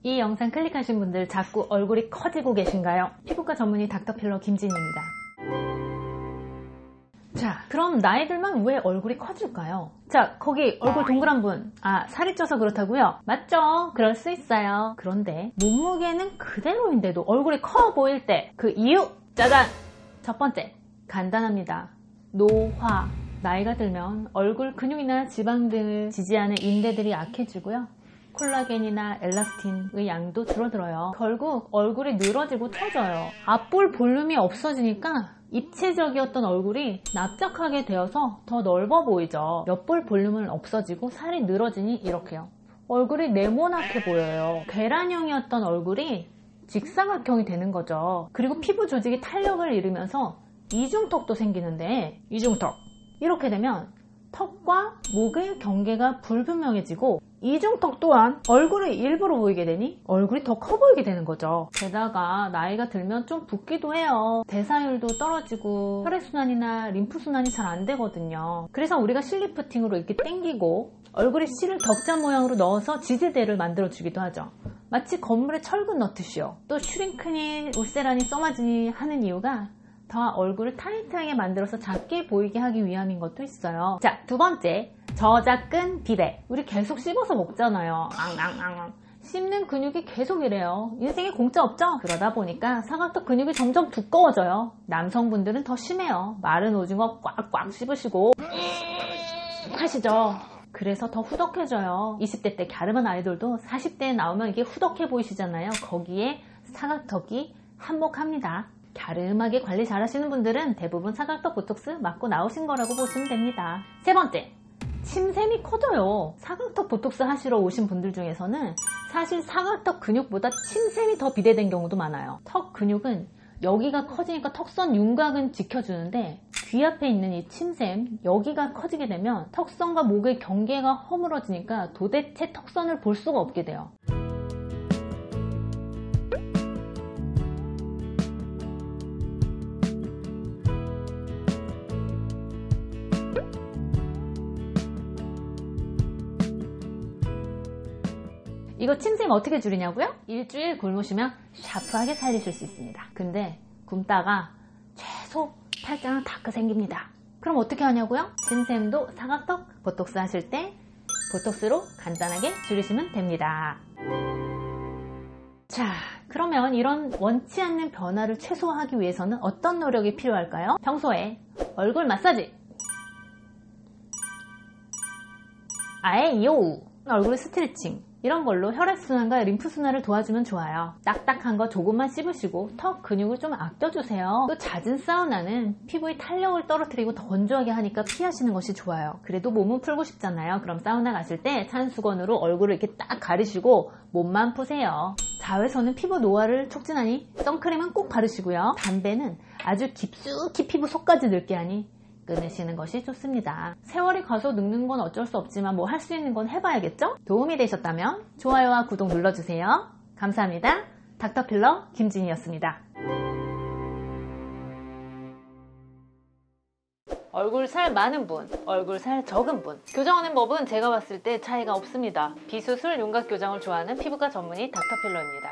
이 영상 클릭하신 분들 자꾸 얼굴이 커지고 계신가요? 피부과 전문의 닥터필러 김진입니다. 자, 그럼 나이 들면 왜 얼굴이 커질까요? 자, 거기 얼굴 동그란 분, 살이 쪄서 그렇다고요? 맞죠? 그럴 수 있어요. 그런데 몸무게는 그대로인데도 얼굴이 커 보일 때 그 이유! 짜잔! 첫 번째, 간단합니다. 노화. 나이가 들면 얼굴 근육이나 지방 등을 지지하는 인대들이 약해지고요. 콜라겐이나 엘라스틴의 양도 줄어들어요. 결국 얼굴이 늘어지고 처져요. 앞볼 볼륨이 없어지니까 입체적이었던 얼굴이 납작하게 되어서 더 넓어 보이죠. 옆볼 볼륨은 없어지고 살이 늘어지니 이렇게요. 얼굴이 네모나게 보여요. 계란형이었던 얼굴이 직사각형이 되는 거죠. 그리고 피부 조직이 탄력을 잃으면서 이중턱도 생기는데, 이중턱 이렇게 되면 턱과 목의 경계가 불분명해지고 이중턱 또한 얼굴이 일부러 보이게 되니 얼굴이 더 커 보이게 되는 거죠. 게다가 나이가 들면 좀 붓기도 해요. 대사율도 떨어지고 혈액순환이나 림프순환이 잘 안 되거든요. 그래서 우리가 실리프팅으로 이렇게 당기고 얼굴에 실을 덕자 모양으로 넣어서 지지대를 만들어 주기도 하죠. 마치 건물에 철근 넣듯이요. 또 슈링크니, 울세라니, 써마지니 하는 이유가 더 얼굴을 타이트하게 만들어서 작게 보이게 하기 위함인 것도 있어요. 자, 두 번째, 저작근 비대. 우리 계속 씹어서 먹잖아요. 씹는 근육이 계속 이래요. 인생에 공짜 없죠? 그러다 보니까 사각턱 근육이 점점 두꺼워져요. 남성분들은 더 심해요. 마른 오징어 꽉꽉 씹으시고 하시죠. 그래서 더 후덕해져요. 20대 때 갸름한 아이돌도 40대에 나오면 이게 후덕해 보이시잖아요. 거기에 사각턱이 한몫합니다. 갸름하게 관리 잘 하시는 분들은 대부분 사각턱 보톡스 맞고 나오신 거라고 보시면 됩니다. 세 번째, 침샘이 커져요. 사각턱 보톡스 하시러 오신 분들 중에서는 사실 사각턱 근육보다 침샘이 더 비대된 경우도 많아요. 턱 근육은 여기가 커지니까 턱선 윤곽은 지켜주는데 귀 앞에 있는 이 침샘, 여기가 커지게 되면 턱선과 목의 경계가 허물어지니까 도대체 턱선을 볼 수가 없게 돼요. 이거 침샘 어떻게 줄이냐고요? 일주일 굶으시면 샤프하게 살리실 수 있습니다. 근데 굶다가 최소 팔자는 다크 생깁니다. 그럼 어떻게 하냐고요? 침샘도 사각턱 보톡스 하실 때 보톡스로 간단하게 줄이시면 됩니다. 자, 그러면 이런 원치 않는 변화를 최소화하기 위해서는 어떤 노력이 필요할까요? 평소에 얼굴 마사지, 아에요, 얼굴 스트레칭, 이런 걸로 혈액순환과 림프순환을 도와주면 좋아요. 딱딱한 거 조금만 씹으시고 턱 근육을 좀 아껴주세요. 또 잦은 사우나는 피부의 탄력을 떨어뜨리고 더 건조하게 하니까 피하시는 것이 좋아요. 그래도 몸은 풀고 싶잖아요. 그럼 사우나 가실 때 찬 수건으로 얼굴을 이렇게 딱 가리시고 몸만 푸세요. 자외선은 피부 노화를 촉진하니 선크림은 꼭 바르시고요. 담배는 아주 깊숙이 피부 속까지 늙게 하니 끊으시는 것이 좋습니다. 세월이 가서 늙는 건 어쩔 수 없지만 뭐 할 수 있는 건 해봐야겠죠? 도움이 되셨다면 좋아요와 구독 눌러주세요. 감사합니다. 닥터필러 김진이었습니다. 얼굴 살 많은 분, 얼굴 살 적은 분, 교정하는 법은 제가 봤을 때 차이가 없습니다. 비수술 윤곽 교정을 좋아하는 피부과 전문의 닥터필러입니다.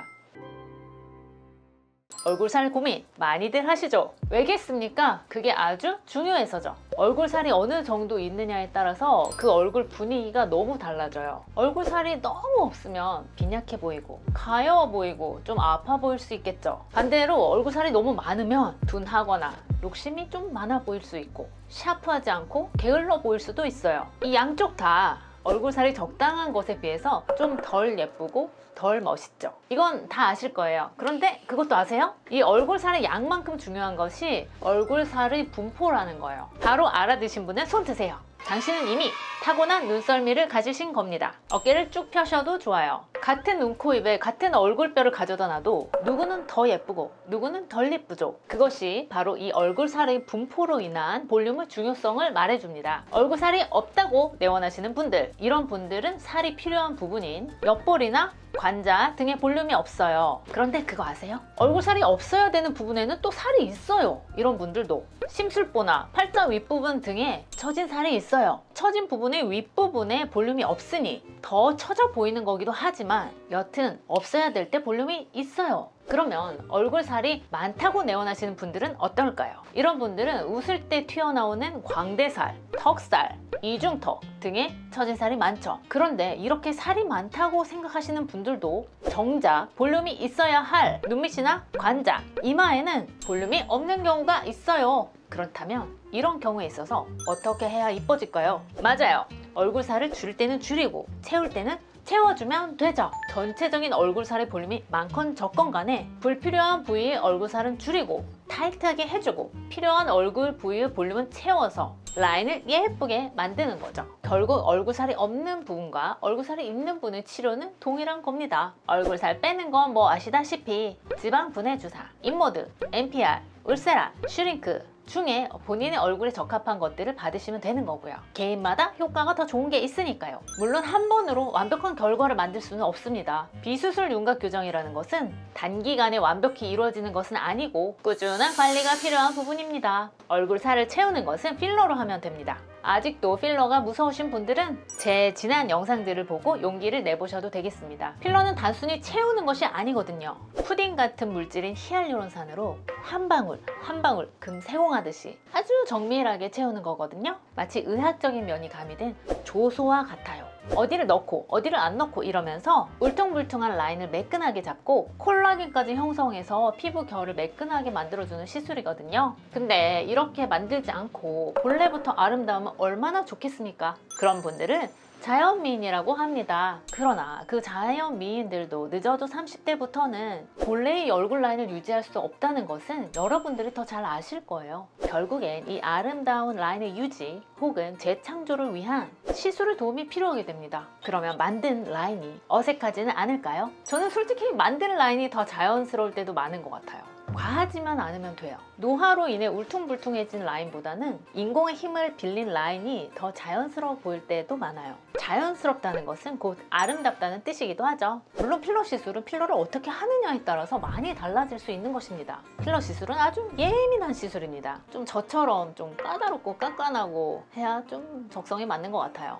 얼굴 살 고민 많이들 하시죠? 왜겠습니까? 그게 아주 중요해서죠. 얼굴 살이 어느 정도 있느냐에 따라서 그 얼굴 분위기가 너무 달라져요. 얼굴 살이 너무 없으면 빈약해 보이고 가여워 보이고 좀 아파 보일 수 있겠죠. 반대로 얼굴 살이 너무 많으면 둔하거나 욕심이 좀 많아 보일 수 있고 샤프하지 않고 게을러 보일 수도 있어요. 이 양쪽 다 얼굴 살이 적당한 것에 비해서 좀 덜 예쁘고 덜 멋있죠. 이건 다 아실 거예요. 그런데 그것도 아세요? 이 얼굴 살의 양만큼 중요한 것이 얼굴 살의 분포라는 거예요. 바로 알아두신 분은 손 드세요. 당신은 이미 타고난 눈썰미를 가지신 겁니다. 어깨를 쭉 펴셔도 좋아요. 같은 눈, 코, 입에 같은 얼굴뼈를 가져다 놔도 누구는 더 예쁘고 누구는 덜 예쁘죠. 그것이 바로 이 얼굴살의 분포로 인한 볼륨의 중요성을 말해줍니다. 얼굴살이 없다고 내원하시는 분들, 이런 분들은 살이 필요한 부분인 옆볼이나 관자 등의 볼륨이 없어요. 그런데 그거 아세요? 얼굴살이 없어야 되는 부분에는 또 살이 있어요. 이런 분들도 심술보나 팔자 윗부분 등에 처진 살이 있어요. 처진 부분의 윗부분에 볼륨이 없으니 더 처져 보이는 거기도 하지만 있지만 여튼 없어야 될 때 볼륨이 있어요. 그러면 얼굴 살이 많다고 내원하시는 분들은 어떨까요? 이런 분들은 웃을 때 튀어나오는 광대살, 턱살, 이중턱 등의 처진 살이 많죠. 그런데 이렇게 살이 많다고 생각하시는 분들도 정작 볼륨이 있어야 할 눈밑이나 관자, 이마에는 볼륨이 없는 경우가 있어요. 그렇다면 이런 경우에 있어서 어떻게 해야 이뻐질까요? 맞아요. 얼굴 살을 줄일 때는 줄이고 채울 때는 채워주면 되죠. 전체적인 얼굴살의 볼륨이 많건 적건 간에 불필요한 부위의 얼굴살은 줄이고 타이트하게 해주고 필요한 얼굴 부위의 볼륨은 채워서 라인을 예쁘게 만드는 거죠. 결국 얼굴살이 없는 부분과 얼굴살이 있는 부분의 치료는 동일한 겁니다. 얼굴살 빼는 건 뭐 아시다시피 지방 분해 주사, 인모드, NPR, 울세라, 슈링크 중에 본인의 얼굴에 적합한 것들을 받으시면 되는 거고요. 개인마다 효과가 더 좋은 게 있으니까요. 물론 한 번으로 완벽한 결과를 만들 수는 없습니다. 비수술 윤곽 교정이라는 것은 단기간에 완벽히 이루어지는 것은 아니고 꾸준한 관리가 필요한 부분입니다. 얼굴 살을 채우는 것은 필러로 하면 됩니다. 아직도 필러가 무서우신 분들은 제 지난 영상들을 보고 용기를 내보셔도 되겠습니다. 필러는 단순히 채우는 것이 아니거든요. 푸딩 같은 물질인 히알루론산으로 한 방울 한 방울 금세공하듯이 아주 정밀하게 채우는 거거든요. 마치 의학적인 면이 가미된 조소와 같아요. 어디를 넣고 어디를 안 넣고 이러면서 울퉁불퉁한 라인을 매끈하게 잡고 콜라겐까지 형성해서 피부 결을 매끈하게 만들어주는 시술이거든요. 근데 이렇게 만들지 않고 본래부터 아름다우면 얼마나 좋겠습니까? 그런 분들은 자연미인이라고 합니다. 그러나 그 자연미인들도 늦어도 30대부터는 본래의 얼굴 라인을 유지할 수 없다는 것은 여러분들이 더 잘 아실 거예요. 결국엔 이 아름다운 라인의 유지 혹은 재창조를 위한 시술의 도움이 필요하게 됩니다. 그러면 만든 라인이 어색하지는 않을까요? 저는 솔직히 만든 라인이 더 자연스러울 때도 많은 것 같아요. 과하지만 않으면 돼요. 노화로 인해 울퉁불퉁해진 라인보다는 인공의 힘을 빌린 라인이 더 자연스러워 보일 때도 많아요. 자연스럽다는 것은 곧 아름답다는 뜻이기도 하죠. 물론 필러 시술은 필러를 어떻게 하느냐에 따라서 많이 달라질 수 있는 것입니다. 필러 시술은 아주 예민한 시술입니다. 좀 저처럼 좀 까다롭고 깐깐하고 해야 좀 적성에 맞는 것 같아요.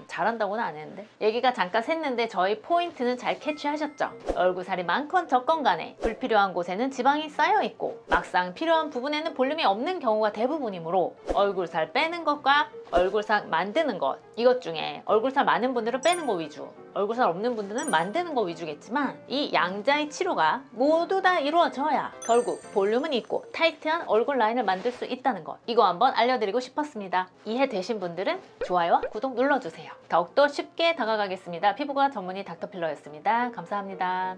잘한다고는 안 했는데 얘기가 잠깐 샜는데 저희 포인트는 잘 캐치하셨죠? 얼굴살이 많건 적건 간에 불필요한 곳에는 지방이 쌓여있고 막상 필요한 부분에는 볼륨이 없는 경우가 대부분이므로 얼굴살 빼는 것과 얼굴살 만드는 것 이것 중에 얼굴살 많은 분들은 빼는 거 위주 얼굴살 없는 분들은 만드는 거 위주겠지만 이 양자의 치료가 모두 다 이루어져야 결국 볼륨은 있고 타이트한 얼굴 라인을 만들 수 있다는 것 이거 한번 알려드리고 싶었습니다. 이해되신 분들은 좋아요와 구독 눌러주세요. 더욱더 쉽게 다가가겠습니다. 피부과 전문의 닥터필러였습니다. 감사합니다.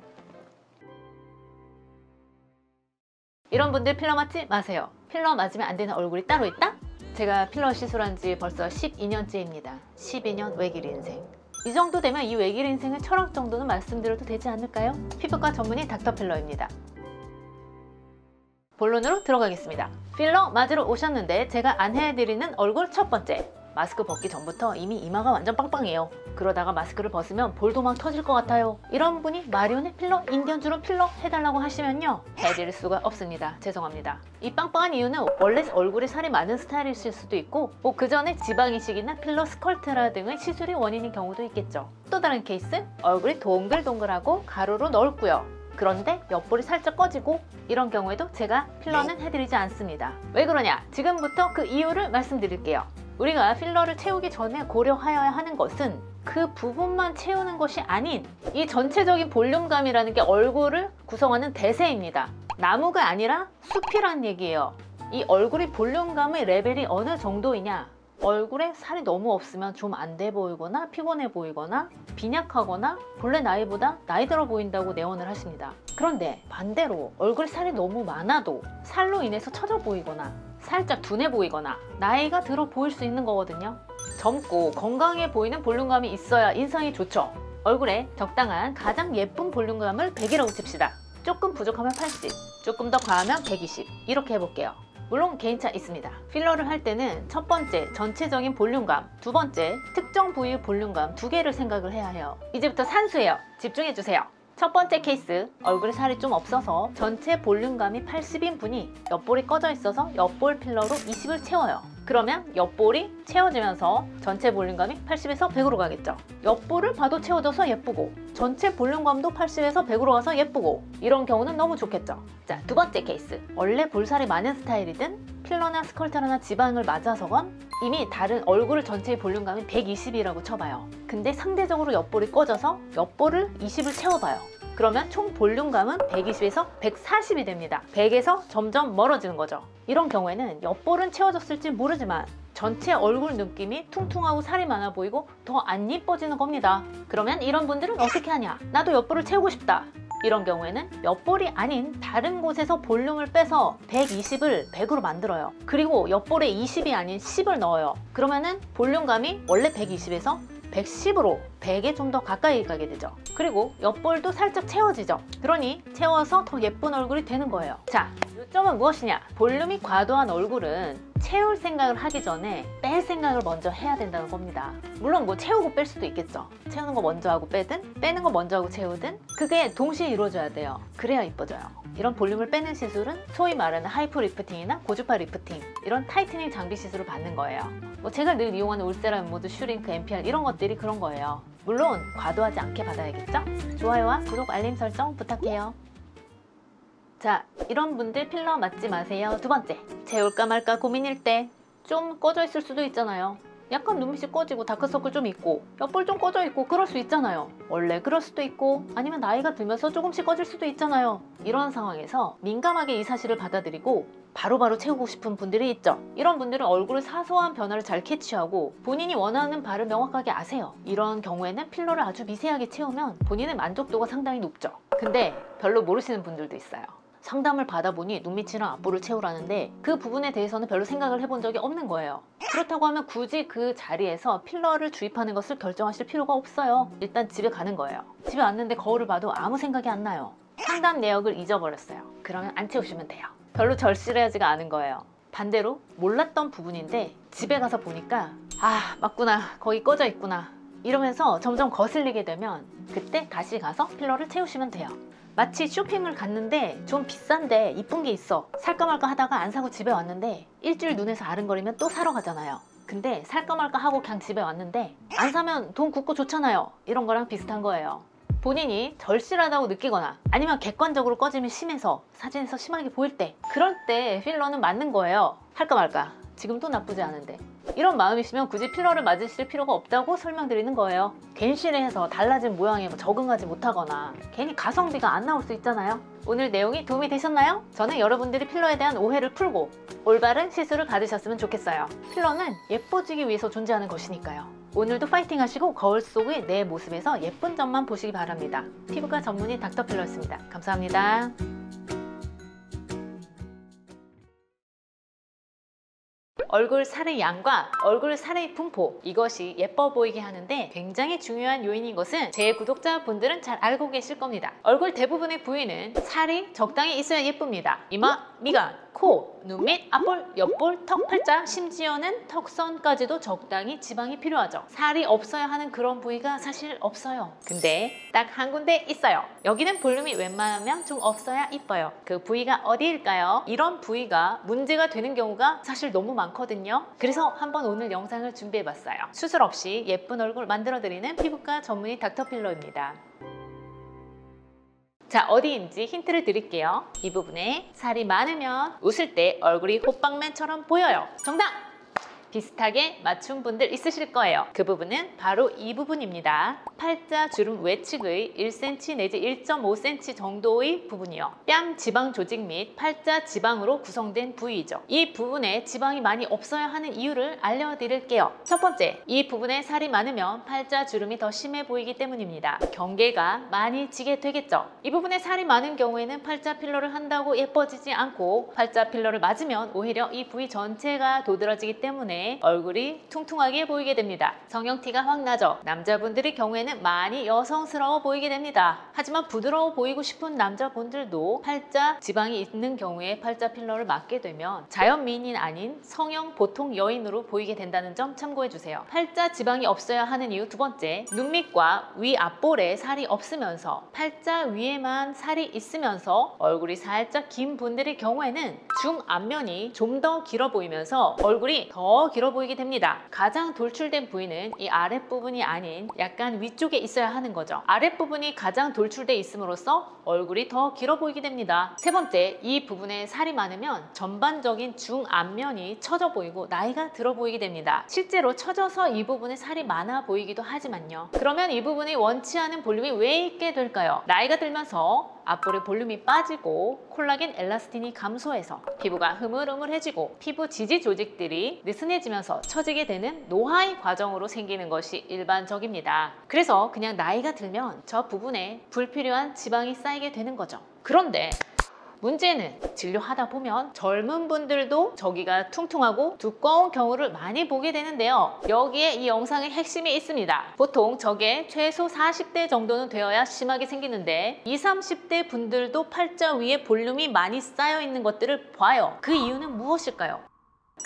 이런 분들 필러 맞지 마세요. 필러 맞으면 안 되는 얼굴이 따로 있다? 제가 필러 시술한 지 벌써 12년째입니다. 12년 외길 인생. 이 정도 되면 이 외길 인생의 철학 정도는 말씀드려도 되지 않을까요? 피부과 전문의 닥터필러입니다. 본론으로 들어가겠습니다. 필러 맞으러 오셨는데 제가 안내해드리는 얼굴 첫 번째. 마스크 벗기 전부터 이미 이마가 완전 빵빵해요. 그러다가 마스크를 벗으면 볼도 막 터질 것 같아요. 이런 분이 마리오네 필러, 인디언주로 필러 해달라고 하시면요. 해드릴 수가 없습니다. 죄송합니다. 이 빵빵한 이유는 원래 얼굴에 살이 많은 스타일이실 수도 있고 뭐 그 전에 지방이식이나 필러 스컬트라 등의 시술이 원인인 경우도 있겠죠. 또 다른 케이스, 얼굴이 동글동글하고 가루로 넓고요. 그런데 옆볼이 살짝 꺼지고 이런 경우에도 제가 필러는 해드리지 않습니다. 왜 그러냐? 지금부터 그 이유를 말씀드릴게요. 우리가 필러를 채우기 전에 고려하여야 하는 것은 그 부분만 채우는 것이 아닌 이 전체적인 볼륨감이라는 게 얼굴을 구성하는 대세입니다. 나무가 아니라 숲이란 얘기예요. 이 얼굴의 볼륨감의 레벨이 어느 정도이냐? 얼굴에 살이 너무 없으면 좀 안 돼 보이거나 피곤해 보이거나 빈약하거나 본래 나이보다 나이 들어 보인다고 내원을 하십니다. 그런데 반대로 얼굴에 살이 너무 많아도 살로 인해서 처져 보이거나 살짝 둔해 보이거나 나이가 들어 보일 수 있는 거거든요. 젊고 건강해 보이는 볼륨감이 있어야 인상이 좋죠. 얼굴에 적당한 가장 예쁜 볼륨감을 100이라고 칩시다. 조금 부족하면 80, 조금 더 과하면 120 이렇게 해볼게요. 물론 개인차 있습니다. 필러를 할 때는 첫 번째 전체적인 볼륨감, 두 번째 특정 부위의 볼륨감 두 개를 생각을 해야 해요. 이제부터 산수예요. 집중해주세요. 첫 번째 케이스, 얼굴에 살이 좀 없어서 전체 볼륨감이 80인 분이 옆볼이 꺼져 있어서 옆볼 필러로 20을 채워요. 그러면 옆볼이 채워지면서 전체 볼륨감이 80에서 100으로 가겠죠. 옆볼을 봐도 채워져서 예쁘고 전체 볼륨감도 80에서 100으로 가서 예쁘고 이런 경우는 너무 좋겠죠. 자, 두 번째 케이스. 원래 볼살이 많은 스타일이든 필러나 스컬터나 지방을 맞아서건 이미 다른 얼굴 전체의 볼륨감이 120이라고 쳐봐요. 근데 상대적으로 옆볼이 꺼져서 옆볼을 20을 채워봐요. 그러면 총 볼륨감은 120에서 140이 됩니다. 100에서 점점 멀어지는 거죠. 이런 경우에는 옆볼은 채워졌을지 모르지만 전체 얼굴 느낌이 퉁퉁하고 살이 많아 보이고 더 안 예뻐지는 겁니다. 그러면 이런 분들은 어떻게 하냐? 나도 옆볼을 채우고 싶다. 이런 경우에는 옆볼이 아닌 다른 곳에서 볼륨을 빼서 120을 100으로 만들어요. 그리고 옆볼에 20이 아닌 10을 넣어요. 그러면은 볼륨감이 원래 120에서 110으로 100에 좀 더 가까이 가게 되죠. 그리고 옆볼도 살짝 채워지죠. 그러니 채워서 더 예쁜 얼굴이 되는 거예요. 자, 요점은 무엇이냐? 볼륨이 과도한 얼굴은 채울 생각을 하기 전에 뺄 생각을 먼저 해야 된다는 겁니다. 물론 뭐 채우고 뺄 수도 있겠죠. 채우는 거 먼저 하고 빼든 빼는 거 먼저 하고 채우든 그게 동시에 이루어져야 돼요. 그래야 이뻐져요. 이런 볼륨을 빼는 시술은 소위 말하는 하이프 리프팅이나 고주파 리프팅, 이런 타이트닝 장비 시술을 받는 거예요. 뭐 제가 늘 이용하는 울세라 모드, 슈링크, MPR 이런 것들이 그런 거예요. 물론 과도하지 않게 받아야겠죠? 좋아요와 구독, 알림 설정 부탁해요. 자, 이런 분들 필러 맞지 마세요. 두 번째, 채울까 말까 고민일 때 좀 꺼져 있을 수도 있잖아요. 약간 눈밑이 꺼지고 다크서클 좀 있고 옆볼 좀 꺼져 있고 그럴 수 있잖아요. 원래 그럴 수도 있고 아니면 나이가 들면서 조금씩 꺼질 수도 있잖아요. 이런 상황에서 민감하게 이 사실을 받아들이고 바로바로 채우고 싶은 분들이 있죠. 이런 분들은 얼굴의 사소한 변화를 잘 캐치하고 본인이 원하는 바를 명확하게 아세요. 이런 경우에는 필러를 아주 미세하게 채우면 본인의 만족도가 상당히 높죠. 근데 별로 모르시는 분들도 있어요. 상담을 받아보니 눈밑이랑 앞볼을 채우라는데 그 부분에 대해서는 별로 생각을 해본 적이 없는 거예요. 그렇다고 하면 굳이 그 자리에서 필러를 주입하는 것을 결정하실 필요가 없어요. 일단 집에 가는 거예요. 집에 왔는데 거울을 봐도 아무 생각이 안 나요. 상담 내역을 잊어버렸어요. 그러면 안 채우시면 돼요. 별로 절실하지가 않은 거예요. 반대로 몰랐던 부분인데 집에 가서 보니까 아, 맞구나, 거기 꺼져 있구나 이러면서 점점 거슬리게 되면 그때 다시 가서 필러를 채우시면 돼요. 마치 쇼핑을 갔는데 좀 비싼데 이쁜 게 있어, 살까 말까 하다가 안 사고 집에 왔는데 일주일 눈에서 아른거리면 또 사러 가잖아요. 근데 살까 말까 하고 그냥 집에 왔는데 안 사면 돈 굳고 좋잖아요. 이런 거랑 비슷한 거예요. 본인이 절실하다고 느끼거나 아니면 객관적으로 꺼짐이 심해서 사진에서 심하게 보일 때, 그럴 때 필러는 맞는 거예요. 할까 말까, 지금도 나쁘지 않은데. 이런 마음이시면 굳이 필러를 맞으실 필요가 없다고 설명드리는 거예요. 괜시리해서 달라진 모양에 적응하지 못하거나 괜히 가성비가 안 나올 수 있잖아요. 오늘 내용이 도움이 되셨나요? 저는 여러분들이 필러에 대한 오해를 풀고 올바른 시술을 받으셨으면 좋겠어요. 필러는 예뻐지기 위해서 존재하는 것이니까요. 오늘도 파이팅 하시고 거울 속의 내 모습에서 예쁜 점만 보시기 바랍니다. 피부과 전문의 닥터필러였습니다. 감사합니다. 얼굴 살의 양과 얼굴 살의 분포, 이것이 예뻐 보이게 하는데 굉장히 중요한 요인인 것은 제 구독자분들은 잘 알고 계실 겁니다. 얼굴 대부분의 부위는 살이 적당히 있어야 예쁩니다. 이마, 미간, 코, 눈밑, 앞볼, 옆볼, 턱, 팔자, 심지어는 턱선까지도 적당히 지방이 필요하죠. 살이 없어야 하는 그런 부위가 사실 없어요. 근데 딱 한 군데 있어요. 여기는 볼륨이 웬만하면 좀 없어야 이뻐요. 그 부위가 어디일까요? 이런 부위가 문제가 되는 경우가 사실 너무 많거든요. 그래서 한번 오늘 영상을 준비해봤어요. 수술 없이 예쁜 얼굴 만들어드리는 피부과 전문의 닥터필러입니다. 자, 어디인지 힌트를 드릴게요. 이 부분에 살이 많으면 웃을 때 얼굴이 호빵맨처럼 보여요. 정답! 비슷하게 맞춘 분들 있으실 거예요. 그 부분은 바로 이 부분입니다. 팔자 주름 외측의 1cm 내지 1.5cm 정도의 부분이요. 뺨 지방 조직 및 팔자 지방으로 구성된 부위이죠. 이 부분에 지방이 많이 없어야 하는 이유를 알려드릴게요. 첫 번째, 이 부분에 살이 많으면 팔자 주름이 더 심해 보이기 때문입니다. 경계가 많이 지게 되겠죠. 이 부분에 살이 많은 경우에는 팔자 필러를 한다고 예뻐지지 않고 팔자 필러를 맞으면 오히려 이 부위 전체가 도드라지기 때문에 때문에 얼굴이 퉁퉁하게 보이게 됩니다. 성형티가 확 나죠. 남자분들의 경우에는 많이 여성스러워 보이게 됩니다. 하지만 부드러워 보이고 싶은 남자분들도 팔자 지방이 있는 경우에 팔자 필러를 맞게 되면 자연 미인이 아닌 성형 보통 여인으로 보이게 된다는 점 참고해주세요. 팔자 지방이 없어야 하는 이유 두 번째, 눈밑과 위 앞볼에 살이 없으면서 팔자 위에만 살이 있으면서 얼굴이 살짝 긴 분들의 경우에는 중안면이 좀 더 길어 보이면서 얼굴이 더 길어 보이게 됩니다. 가장 돌출된 부위는 이 아랫부분이 아닌 약간 위쪽에 있어야 하는 거죠. 아랫부분이 가장 돌출돼 있음으로써 얼굴이 더 길어 보이게 됩니다. 세 번째, 이 부분에 살이 많으면 전반적인 중안면이 처져 보이고 나이가 들어 보이게 됩니다. 실제로 처져서 이 부분에 살이 많아 보이기도 하지만요. 그러면 이 부분이 원치 않은 볼륨이 왜 있게 될까요? 나이가 들면서 앞볼의 볼륨이 빠지고 콜라겐 엘라스틴이 감소해서 피부가 흐물흐물해지고 피부 지지 조직들이 느슨해지면서 처지게 되는 노화의 과정으로 생기는 것이 일반적입니다. 그래서 그냥 나이가 들면 저 부분에 불필요한 지방이 쌓이게 되는 거죠. 그런데 문제는 진료하다 보면 젊은 분들도 저기가 퉁퉁하고 두꺼운 경우를 많이 보게 되는데요. 여기에 이 영상의 핵심이 있습니다. 보통 저게 최소 40대 정도는 되어야 심하게 생기는데 20, 30대 분들도 팔자 위에 볼륨이 많이 쌓여 있는 것들을 봐요. 그 이유는 무엇일까요?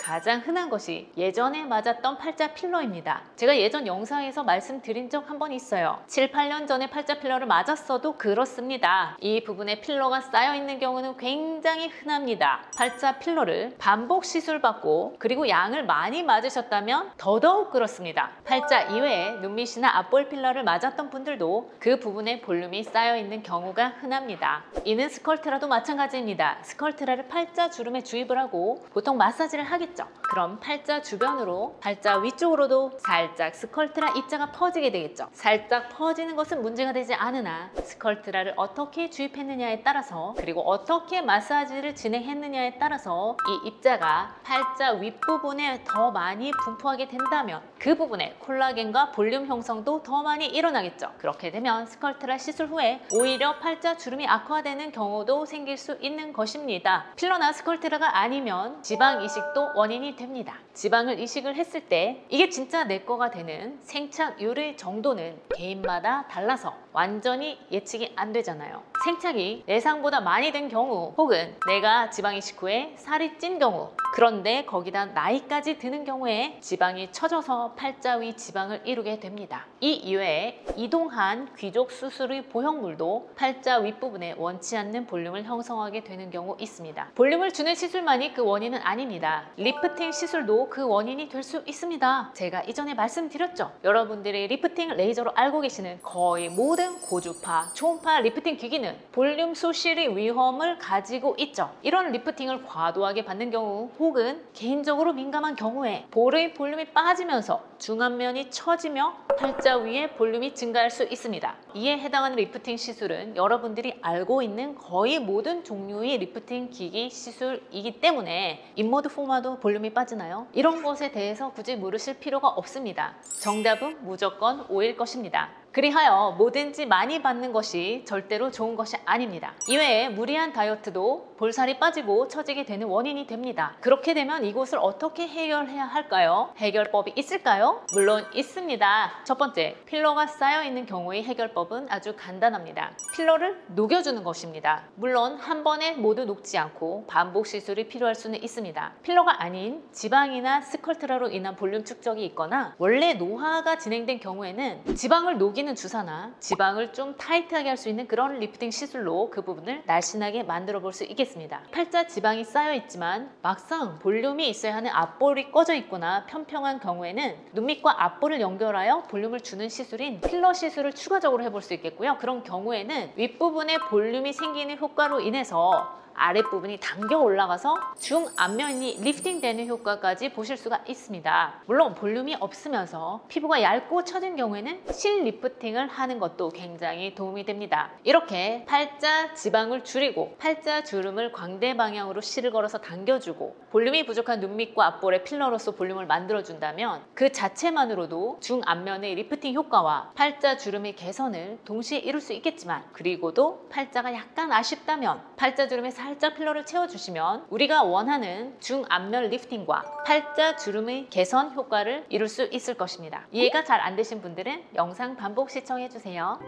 가장 흔한 것이 예전에 맞았던 팔자 필러입니다. 제가 예전 영상에서 말씀드린 적 한 번 있어요. 7, 8년 전에 팔자 필러를 맞았어도 그렇습니다. 이 부분에 필러가 쌓여 있는 경우는 굉장히 흔합니다. 팔자 필러를 반복 시술받고 그리고 양을 많이 맞으셨다면 더더욱 그렇습니다. 팔자 이외에 눈밑이나 앞볼 필러를 맞았던 분들도 그 부분에 볼륨이 쌓여 있는 경우가 흔합니다. 이는 스컬트라도 마찬가지입니다. 스컬트라를 팔자 주름에 주입을 하고 보통 마사지를 하겠죠. 그럼 팔자 주변으로 팔자 위쪽으로도 살짝 스컬트라 입자가 퍼지게 되겠죠. 살짝 퍼지는 것은 문제가 되지 않으나 스컬트라를 어떻게 주입했느냐에 따라서 그리고 어떻게 마사지를 진행했느냐에 따라서 이 입자가 팔자 윗부분에 더 많이 분포하게 된다면 그 부분에 콜라겐과 볼륨 형성도 더 많이 일어나겠죠. 그렇게 되면 스컬트라 시술 후에 오히려 팔자 주름이 악화되는 경우도 생길 수 있는 것입니다. 필러나 스컬트라가 아니면 지방 이식도 원인이 됩니다. 지방을 이식을 했을 때 이게 진짜 내 거가 되는 생착률의 정도는 개인마다 달라서 완전히 예측이 안 되잖아요. 생착이 예상보다 많이 된 경우 혹은 내가 지방 이식 후에 살이 찐 경우 그런데 거기다 나이까지 드는 경우에 지방이 처져서 팔자 위 지방을 이루게 됩니다. 이 이외에 이동한 귀족 수술의 보형물도 팔자 윗부분에 원치 않는 볼륨을 형성하게 되는 경우 있습니다. 볼륨을 주는 시술만이 그 원인은 아닙니다. 리프팅 시술도 그 원인이 될 수 있습니다. 제가 이전에 말씀드렸죠. 여러분들이 리프팅 레이저로 알고 계시는 거의 모든 고주파, 초음파 리프팅 기기는 볼륨 소실의 위험을 가지고 있죠. 이런 리프팅을 과도하게 받는 경우 혹은 개인적으로 민감한 경우에 볼의 볼륨이 빠지면서 중안면이 처지며 팔자 위에 볼륨이 증가할 수 있습니다. 이에 해당하는 리프팅 시술은 여러분들이 알고 있는 거의 모든 종류의 리프팅 기기 시술이기 때문에 인모드 포마도 볼륨이 빠지나요? 이런 것에 대해서 굳이 물으실 필요가 없습니다. 정답은 무조건 O일 것입니다. 그리하여 뭐든지 많이 받는 것이 절대로 좋은 것이 아닙니다. 이외에 무리한 다이어트도 볼살이 빠지고 처지게 되는 원인이 됩니다. 그렇게 되면 이것을 어떻게 해결해야 할까요? 해결법이 있을까요? 물론 있습니다. 첫 번째, 필러가 쌓여있는 경우의 해결법은 아주 간단합니다. 필러를 녹여주는 것입니다. 물론 한 번에 모두 녹지 않고 반복 시술이 필요할 수는 있습니다. 필러가 아닌 지방이나 스컬트라로 인한 볼륨 축적이 있거나 원래 노화가 진행된 경우에는 지방을 녹이는 주사나 지방을 좀 타이트하게 할 수 있는 그런 리프팅 시술로 그 부분을 날씬하게 만들어 볼 수 있겠습니다. 팔자 지방이 쌓여 있지만 막상 볼륨이 있어야 하는 앞볼이 꺼져 있거나 평평한 경우에는 눈밑과 앞볼을 연결하여 볼륨을 주는 시술인 필러 시술을 추가적으로 해볼 수 있겠고요. 그런 경우에는 윗부분에 볼륨이 생기는 효과로 인해서 아랫부분이 당겨 올라가서 중안면이 리프팅되는 효과까지 보실 수가 있습니다. 물론 볼륨이 없으면서 피부가 얇고 처진 경우에는 실리프팅을 하는 것도 굉장히 도움이 됩니다. 이렇게 팔자 지방을 줄이고 팔자 주름을 광대 방향으로 실을 걸어서 당겨주고 볼륨이 부족한 눈밑과 앞볼에 필러로서 볼륨을 만들어준다면 그 자체만으로도 중안면의 리프팅 효과와 팔자 주름의 개선을 동시에 이룰 수 있겠지만 그리고도 팔자가 약간 아쉽다면 팔자 주름에 살짝 필러를 채워주시면 우리가 원하는 중앞면 리프팅과 팔자 주름의 개선 효과를 이룰 수 있을 것입니다. 이해가 잘 안 되신 분들은 영상 반복 시청해주세요.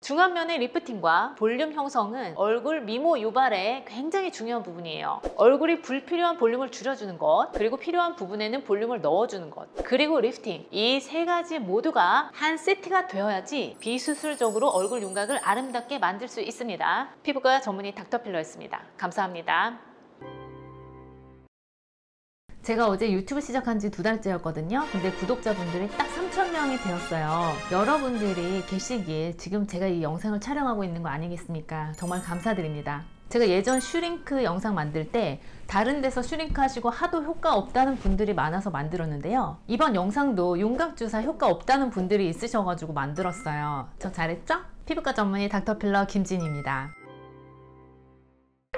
중안면의 리프팅과 볼륨 형성은 얼굴 미모 유발에 굉장히 중요한 부분이에요. 얼굴이 불필요한 볼륨을 줄여주는 것, 그리고 필요한 부분에는 볼륨을 넣어주는 것, 그리고 리프팅, 이 세 가지 모두가 한 세트가 되어야지 비수술적으로 얼굴 윤곽을 아름답게 만들 수 있습니다. 피부과 전문의 닥터필러였습니다. 감사합니다. 제가 어제 유튜브 시작한 지 2달째였거든요. 근데 구독자분들이 딱 3,000명이 되었어요. 여러분들이 계시기에 지금 제가 이 영상을 촬영하고 있는 거 아니겠습니까? 정말 감사드립니다. 제가 예전 슈링크 영상 만들 때 다른 데서 슈링크 하시고 하도 효과 없다는 분들이 많아서 만들었는데요. 이번 영상도 윤곽주사 효과 없다는 분들이 있으셔가지고 만들었어요. 저 잘했죠? 피부과 전문의 닥터필러 김진입니다.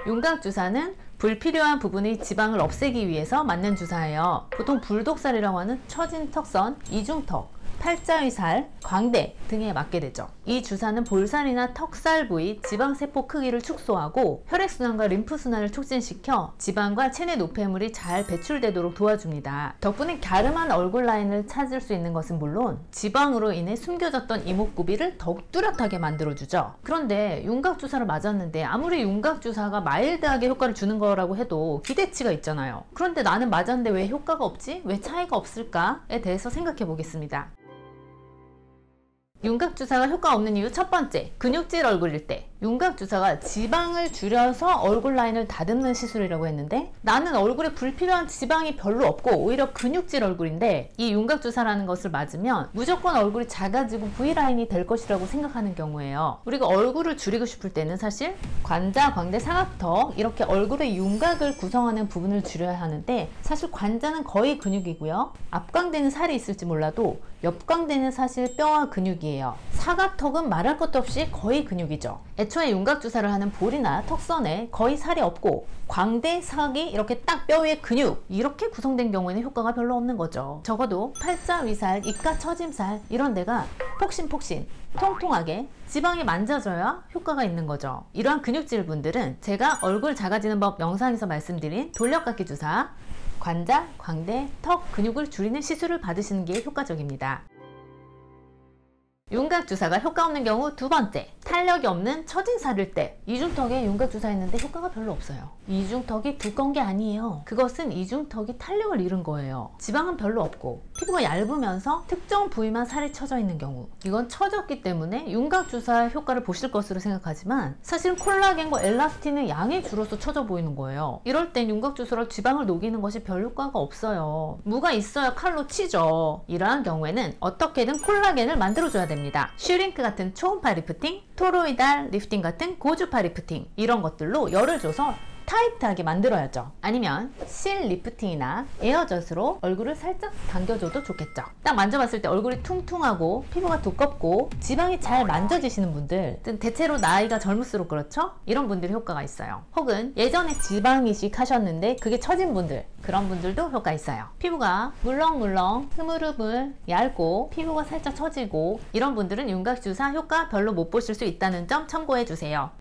윤곽주사는 불필요한 부분의 지방을 없애기 위해서 맞는 주사예요. 보통 불독살이라고 하는 처진 턱선, 이중턱, 팔자의 살, 광대 등에 맞게 되죠. 이 주사는 볼살이나 턱살 부위 지방세포 크기를 축소하고 혈액순환과 림프순환을 촉진시켜 지방과 체내 노폐물이 잘 배출되도록 도와줍니다. 덕분에 갸름한 얼굴 라인을 찾을 수 있는 것은 물론 지방으로 인해 숨겨졌던 이목구비를 더욱 뚜렷하게 만들어주죠. 그런데 윤곽주사를 맞았는데 아무리 윤곽주사가 마일드하게 효과를 주는 거라고 해도 기대치가 있잖아요. 그런데 나는 맞았는데 왜 효과가 없지? 왜 차이가 없을까에 대해서 생각해 보겠습니다. 윤곽주사가 효과 없는 이유 첫 번째, 근육질 얼굴일 때 윤곽주사가 지방을 줄여서 얼굴 라인을 다듬는 시술이라고 했는데 나는 얼굴에 불필요한 지방이 별로 없고 오히려 근육질 얼굴인데 이 윤곽주사라는 것을 맞으면 무조건 얼굴이 작아지고 V라인이 될 것이라고 생각하는 경우에요. 우리가 얼굴을 줄이고 싶을 때는 사실 관자, 광대, 사각턱 이렇게 얼굴의 윤곽을 구성하는 부분을 줄여야 하는데 사실 관자는 거의 근육이고요. 앞광대는 살이 있을지 몰라도 옆광대는 사실 뼈와 근육이에요. 사각턱은 말할 것도 없이 거의 근육이죠. 애초에 윤곽주사를 하는 볼이나 턱선에 거의 살이 없고 광대, 사각이 이렇게 딱 뼈 위에 근육 이렇게 구성된 경우에는 효과가 별로 없는 거죠. 적어도 팔자 위살, 입가 처짐살 이런 데가 폭신폭신 통통하게 지방이 만져져야 효과가 있는 거죠. 이러한 근육질 분들은 제가 얼굴 작아지는 법 영상에서 말씀드린 돌려깎기 주사, 관자, 광대, 턱 근육을 줄이는 시술을 받으시는 게 효과적입니다. 윤곽주사가 효과 없는 경우 두 번째, 탄력이 없는 처진 살일 때 이중턱에 윤곽주사 했는데 효과가 별로 없어요. 이중턱이 두꺼운 게 아니에요. 그것은 이중턱이 탄력을 잃은 거예요. 지방은 별로 없고 피부가 얇으면서 특정 부위만 살이 쳐져 있는 경우 이건 처졌기 때문에 윤곽주사 효과를 보실 것으로 생각하지만 사실은 콜라겐과 엘라스틴은 양이 줄어서 처져 보이는 거예요. 이럴 땐 윤곽주사로 지방을 녹이는 것이 별 효과가 없어요. 무가 있어야 칼로 치죠. 이러한 경우에는 어떻게든 콜라겐을 만들어줘야 됩니다. 슈링크 같은 초음파 리프팅, 토로이달 리프팅 같은 고주파 리프팅 이런 것들로 열을 줘서 타이트하게 만들어야죠. 아니면 실 리프팅이나 에어젖으로 얼굴을 살짝 당겨줘도 좋겠죠. 딱 만져봤을 때 얼굴이 퉁퉁하고 피부가 두껍고 지방이 잘 만져지시는 분들, 대체로 나이가 젊을수록 그렇죠? 이런 분들이 효과가 있어요. 혹은 예전에 지방 이식 하셨는데 그게 처진 분들, 그런 분들도 효과 있어요. 피부가 물렁물렁 흐물흐물 얇고 피부가 살짝 처지고 이런 분들은 윤곽주사 효과 별로 못 보실 수 있다는 점 참고해 주세요.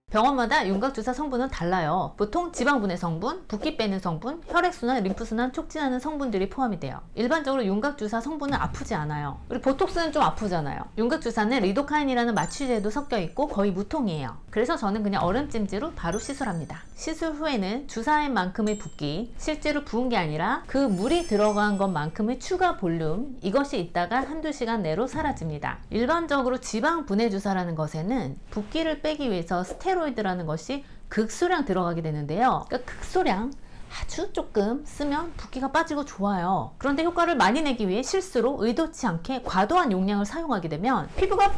병원마다 윤곽주사 성분은 달라요. 보통 지방분해 성분, 붓기 빼는 성분, 혈액순환, 림프순환 촉진하는 성분들이 포함이 돼요. 일반적으로 윤곽주사 성분은 아프지 않아요. 우리 보톡스는 좀 아프잖아요. 윤곽주사는 리도카인이라는 마취제도 섞여 있고 거의 무통이에요. 그래서 저는 그냥 얼음찜질로 바로 시술합니다. 시술 후에는 주사한 만큼의 붓기, 실제로 부은 게 아니라 그 물이 들어간 것만큼의 추가 볼륨, 이것이 있다가 한두 시간 내로 사라집니다. 일반적으로 지방 분해 주사라는 것에는 붓기를 빼기 위해서 스테로이드라는 것이 극소량 들어가게 되는데요. 그러니까 극소량 아주 조금 쓰면 붓기가 빠지고 좋아요. 그런데 효과를 많이 내기 위해 실수로 의도치 않게 과도한 용량을 사용하게 되면 피부가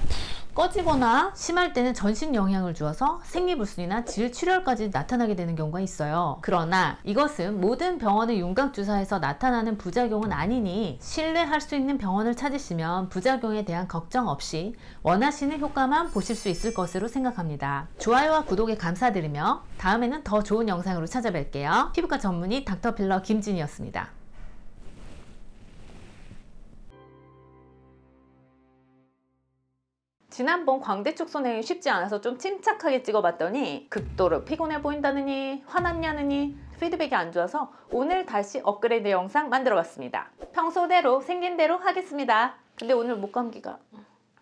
꺼지거나 심할 때는 전신 영향을 주어서 생리불순이나 질출혈까지 나타나게 되는 경우가 있어요. 그러나 이것은 모든 병원의 윤곽주사에서 나타나는 부작용은 아니니 신뢰할 수 있는 병원을 찾으시면 부작용에 대한 걱정 없이 원하시는 효과만 보실 수 있을 것으로 생각합니다. 좋아요와 구독에 감사드리며 다음에는 더 좋은 영상으로 찾아뵐게요. 피부과 전문의 닥터필러 김진이었습니다. 지난번 광대 축소 내용이 쉽지 않아서 좀 침착하게 찍어봤더니 극도로 피곤해 보인다느니 화났냐느니 피드백이 안 좋아서 오늘 다시 업그레이드 영상 만들어봤습니다. 평소대로 생긴 대로 하겠습니다. 근데 오늘 목감기가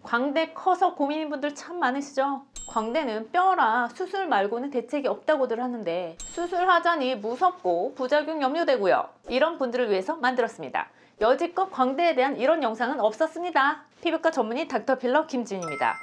광대 커서 고민인 분들 참 많으시죠? 광대는 뼈라 수술 말고는 대책이 없다고들 하는데 수술하자니 무섭고 부작용 염려되고요. 이런 분들을 위해서 만들었습니다. 여지껏 광대에 대한 이런 영상은 없었습니다. 피부과 전문의 닥터필러 김지윤입니다.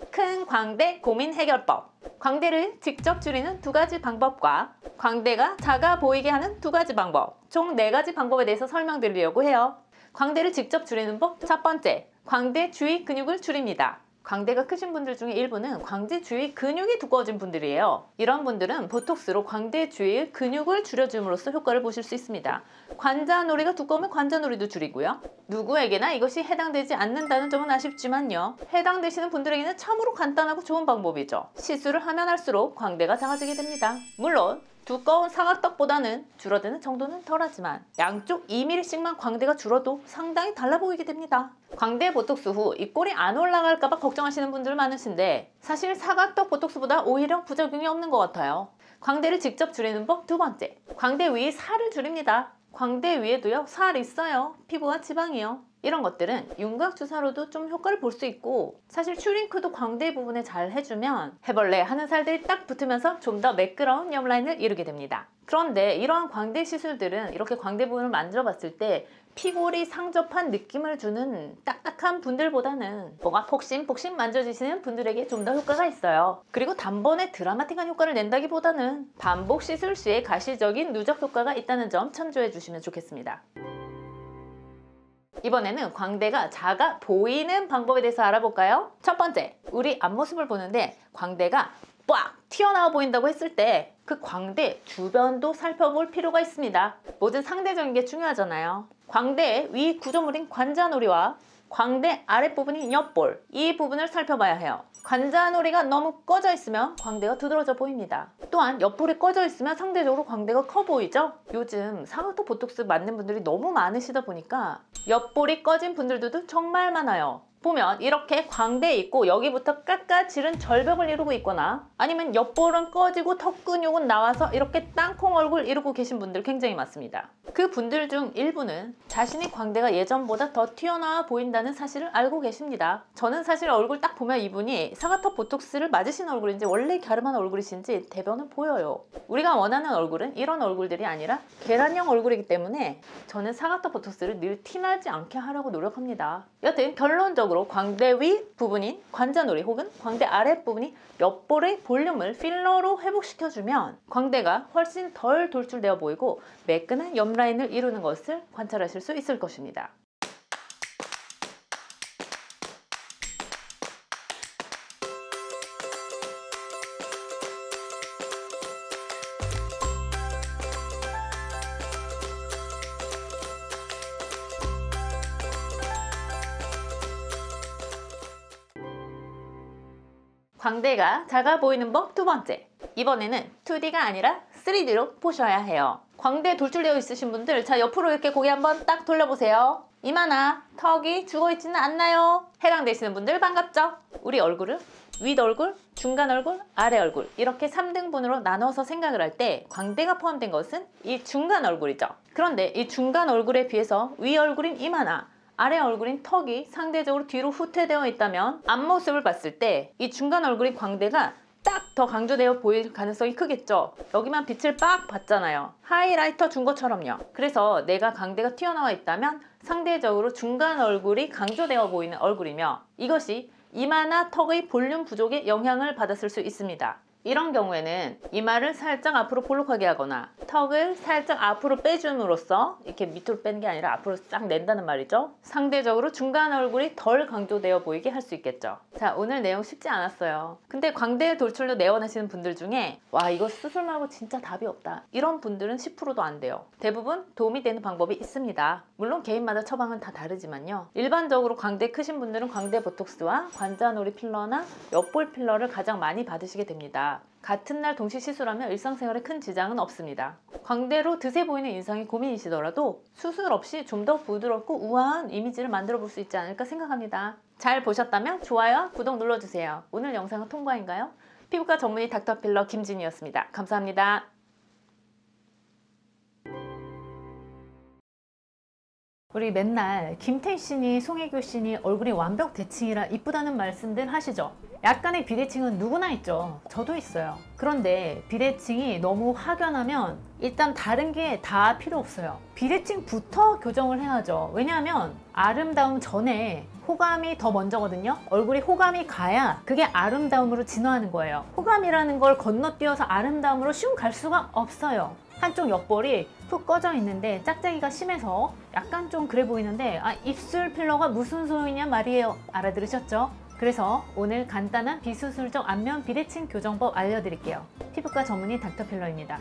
큰 광대 고민 해결법. 광대를 직접 줄이는 두 가지 방법과 광대가 작아 보이게 하는 두 가지 방법, 총 4가지 방법에 대해서 설명드리려고 해요. 광대를 직접 줄이는 법. 첫 번째, 광대 주위 근육을 줄입니다. 광대가 크신 분들 중에 일부는 광대 주위 근육이 두꺼워진 분들이에요. 이런 분들은 보톡스로 광대 주위의 근육을 줄여줌으로써 효과를 보실 수 있습니다. 관자놀이가 두꺼우면 관자놀이도 줄이고요. 누구에게나 이것이 해당되지 않는다는 점은 아쉽지만요. 해당되시는 분들에게는 참으로 간단하고 좋은 방법이죠. 시술을 하면 할수록 광대가 작아지게 됩니다. 물론 두꺼운 사각턱보다는 줄어드는 정도는 덜하지만 양쪽 2mm씩만 광대가 줄어도 상당히 달라 보이게 됩니다. 광대 보톡스 후 입꼬리 안 올라갈까봐 걱정하시는 분들 많으신데 사실 사각턱 보톡스보다 오히려 부작용이 없는 것 같아요. 광대를 직접 줄이는 법. 두 번째, 광대 위에 살을 줄입니다. 광대 위에도요 살 있어요. 피부와 지방이요. 이런 것들은 윤곽 주사로도 좀 효과를 볼 수 있고 사실 슈링크도 광대 부분에 잘 해주면 해벌레 하는 살들이 딱 붙으면서 좀 더 매끄러운 옆라인을 이루게 됩니다. 그런데 이러한 광대 시술들은 이렇게 광대 부분을 만들어 봤을 때 피골이 상접한 느낌을 주는 딱딱한 분들보다는 뭔가 폭신폭신 만져주시는 분들에게 좀 더 효과가 있어요. 그리고 단번에 드라마틱한 효과를 낸다기보다는 반복 시술 시에 가시적인 누적 효과가 있다는 점 참조해 주시면 좋겠습니다. 이번에는 광대가 작아 보이는 방법에 대해서 알아볼까요? 첫 번째, 우리 앞모습을 보는데 광대가 빡 튀어나와 보인다고 했을 때 그 광대 주변도 살펴볼 필요가 있습니다. 모든 상대적인 게 중요하잖아요. 광대의 위 구조물인 관자놀이와 광대 아랫부분인 옆볼, 이 부분을 살펴봐야 해요. 관자놀이가 너무 꺼져 있으면 광대가 두드러져 보입니다. 또한 옆볼이 꺼져 있으면 상대적으로 광대가 커 보이죠? 요즘 사각턱 보톡스 맞는 분들이 너무 많으시다 보니까 옆볼이 꺼진 분들도 정말 많아요. 보면 이렇게 광대에 있고 여기부터 깎아지른 절벽을 이루고 있거나 아니면 옆볼은 꺼지고 턱 근육은 나와서 이렇게 땅콩 얼굴 이루고 계신 분들 굉장히 많습니다. 그 분들 중 일부는 자신의 광대가 예전보다 더 튀어나와 보인다는 사실을 알고 계십니다. 저는 사실 얼굴 딱 보면 이분이 사각턱 보톡스를 맞으신 얼굴인지 원래 갸름한 얼굴이신지 대변은 보여요. 우리가 원하는 얼굴은 이런 얼굴들이 아니라 계란형 얼굴이기 때문에 저는 사각턱 보톡스를 늘 티나지 않게 하려고 노력합니다. 여튼 결론적으로 광대 위 부분인 관자놀이 혹은 광대 아랫 부분이 옆볼의 볼륨을 필러로 회복시켜주면 광대가 훨씬 덜 돌출되어 보이고 매끈한 옆라인을 이루는 것을 관찰하실 수 있을 것입니다. 광대가 작아 보이는 법. 두 번째, 이번에는 2D가 아니라 3D로 보셔야 해요. 광대 돌출되어 있으신 분들, 자 옆으로 이렇게 고개 한번 딱 돌려보세요. 이마나 턱이 죽어있지는 않나요? 해당되시는 분들 반갑죠? 우리 얼굴을 윗얼굴, 중간 얼굴, 아래 얼굴 이렇게 3등분으로 나눠서 생각을 할 때 광대가 포함된 것은 이 중간 얼굴이죠. 그런데 이 중간 얼굴에 비해서 위 얼굴인 이마나 아래 얼굴인 턱이 상대적으로 뒤로 후퇴되어 있다면 앞모습을 봤을 때 이 중간 얼굴인 광대가 딱 더 강조되어 보일 가능성이 크겠죠. 여기만 빛을 빡 받잖아요. 하이라이터 준 것처럼요. 그래서 내가 광대가 튀어나와 있다면 상대적으로 중간 얼굴이 강조되어 보이는 얼굴이며 이것이 이마나 턱의 볼륨 부족에 영향을 받았을 수 있습니다. 이런 경우에는 이마를 살짝 앞으로 볼록하게 하거나 턱을 살짝 앞으로 빼줌으로써 이렇게 밑으로 빼는 게 아니라 앞으로 싹 낸다는 말이죠. 상대적으로 중간 얼굴이 덜 강조되어 보이게 할 수 있겠죠. 자, 오늘 내용 쉽지 않았어요. 근데 광대 돌출로 내원하시는 분들 중에 와 이거 수술 말고 진짜 답이 없다 이런 분들은 10%도 안 돼요. 대부분 도움이 되는 방법이 있습니다. 물론 개인마다 처방은 다 다르지만요. 일반적으로 광대 크신 분들은 광대 보톡스와 관자놀이 필러나 옆볼 필러를 가장 많이 받으시게 됩니다. 같은 날 동시 시술하면 일상생활에 큰 지장은 없습니다. 광대로 드세 보이는 인상이 고민이시더라도 수술 없이 좀 더 부드럽고 우아한 이미지를 만들어 볼 수 있지 않을까 생각합니다. 잘 보셨다면 좋아요와 구독 눌러주세요. 오늘 영상은 통과인가요? 피부과 전문의 닥터필러 김진이었습니다. 감사합니다. 우리 맨날 김태희씨니 송혜교씨니 얼굴이 완벽 대칭이라 이쁘다는 말씀들 하시죠? 약간의 비대칭은 누구나 있죠. 저도 있어요. 그런데 비대칭이 너무 확연하면 일단 다른 게 다 필요 없어요. 비대칭부터 교정을 해야죠. 왜냐하면 아름다움 전에 호감이 더 먼저거든요. 얼굴이 호감이 가야 그게 아름다움으로 진화하는 거예요. 호감이라는 걸 건너뛰어서 아름다움으로 슝 갈 수가 없어요. 한쪽 옆볼이 푹 꺼져 있는데 짝짝이가 심해서 약간 좀 그래 보이는데 입술 필러가 무슨 소용이냐 말이에요. 알아들으셨죠? 그래서 오늘 간단한 비수술적 안면 비대칭 교정법 알려드릴게요. 피부과 전문의 닥터필러입니다.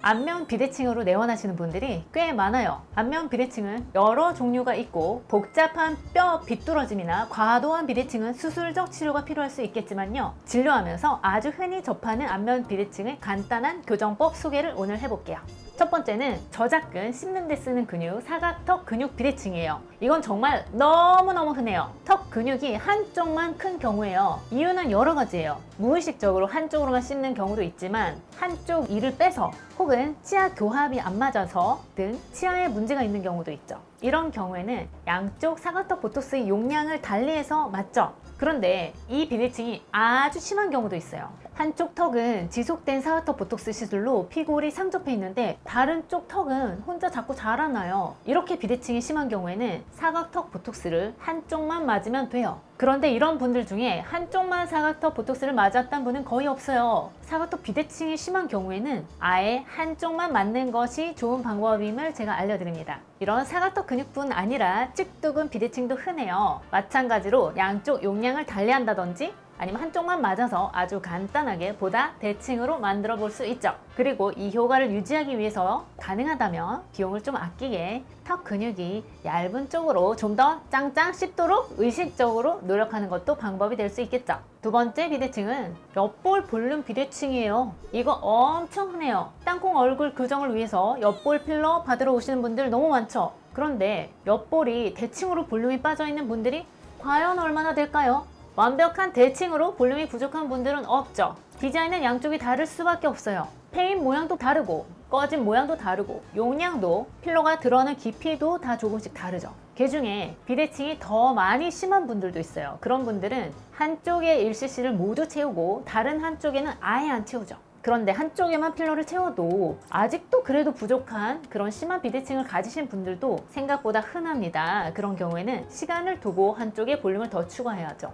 안면 비대칭으로 내원하시는 분들이 꽤 많아요. 안면 비대칭은 여러 종류가 있고 복잡한 뼈 비뚤어짐이나 과도한 비대칭은 수술적 치료가 필요할 수 있겠지만요. 진료하면서 아주 흔히 접하는 안면 비대칭의 간단한 교정법 소개를 오늘 해볼게요. 첫 번째는 저작근, 씹는 데 쓰는 근육, 사각턱 근육 비대칭이에요. 이건 정말 너무너무 흔해요. 턱 근육이 한쪽만 큰 경우에요. 이유는 여러 가지예요. 무의식적으로 한쪽으로만 씹는 경우도 있지만 한쪽 이를 빼서 혹은 치아 교합이 안 맞아서 등 치아에 문제가 있는 경우도 있죠. 이런 경우에는 양쪽 사각턱 보톡스의 용량을 달리해서 맞죠. 그런데 이 비대칭이 아주 심한 경우도 있어요. 한쪽 턱은 지속된 사각턱 보톡스 시술로 피골이 상접해 있는데 다른 쪽 턱은 혼자 자꾸 자라나요. 이렇게 비대칭이 심한 경우에는 사각턱 보톡스를 한쪽만 맞으면 돼요. 그런데 이런 분들 중에 한쪽만 사각턱 보톡스를 맞았던 분은 거의 없어요. 사각턱 비대칭이 심한 경우에는 아예 한쪽만 맞는 것이 좋은 방법임을 제가 알려드립니다. 이런 사각턱 근육뿐 아니라 찍두근 비대칭도 흔해요. 마찬가지로 양쪽 용량을 달리한다든지 아니면 한쪽만 맞아서 아주 간단하게 보다 대칭으로 만들어 볼 수 있죠. 그리고 이 효과를 유지하기 위해서 가능하다면 비용을 좀 아끼게 턱 근육이 얇은 쪽으로 좀 더 짱짱 씹도록 의식적으로 노력하는 것도 방법이 될 수 있겠죠. 두 번째 비대칭은 옆볼 볼륨 비대칭이에요. 이거 엄청 흔해요. 땅콩 얼굴 교정을 위해서 옆볼 필러 받으러 오시는 분들 너무 많죠. 그런데 옆볼이 대칭으로 볼륨이 빠져 있는 분들이 과연 얼마나 될까요? 완벽한 대칭으로 볼륨이 부족한 분들은 없죠. 디자인은 양쪽이 다를 수밖에 없어요. 페인 모양도 다르고 꺼진 모양도 다르고 용량도 필러가 들어가는 깊이도 다 조금씩 다르죠. 그 중에 비대칭이 더 많이 심한 분들도 있어요. 그런 분들은 한쪽에 1cc를 모두 채우고 다른 한쪽에는 아예 안 채우죠. 그런데 한쪽에만 필러를 채워도 아직도 그래도 부족한 그런 심한 비대칭을 가지신 분들도 생각보다 흔합니다. 그런 경우에는 시간을 두고 한쪽에 볼륨을 더 추가해야죠.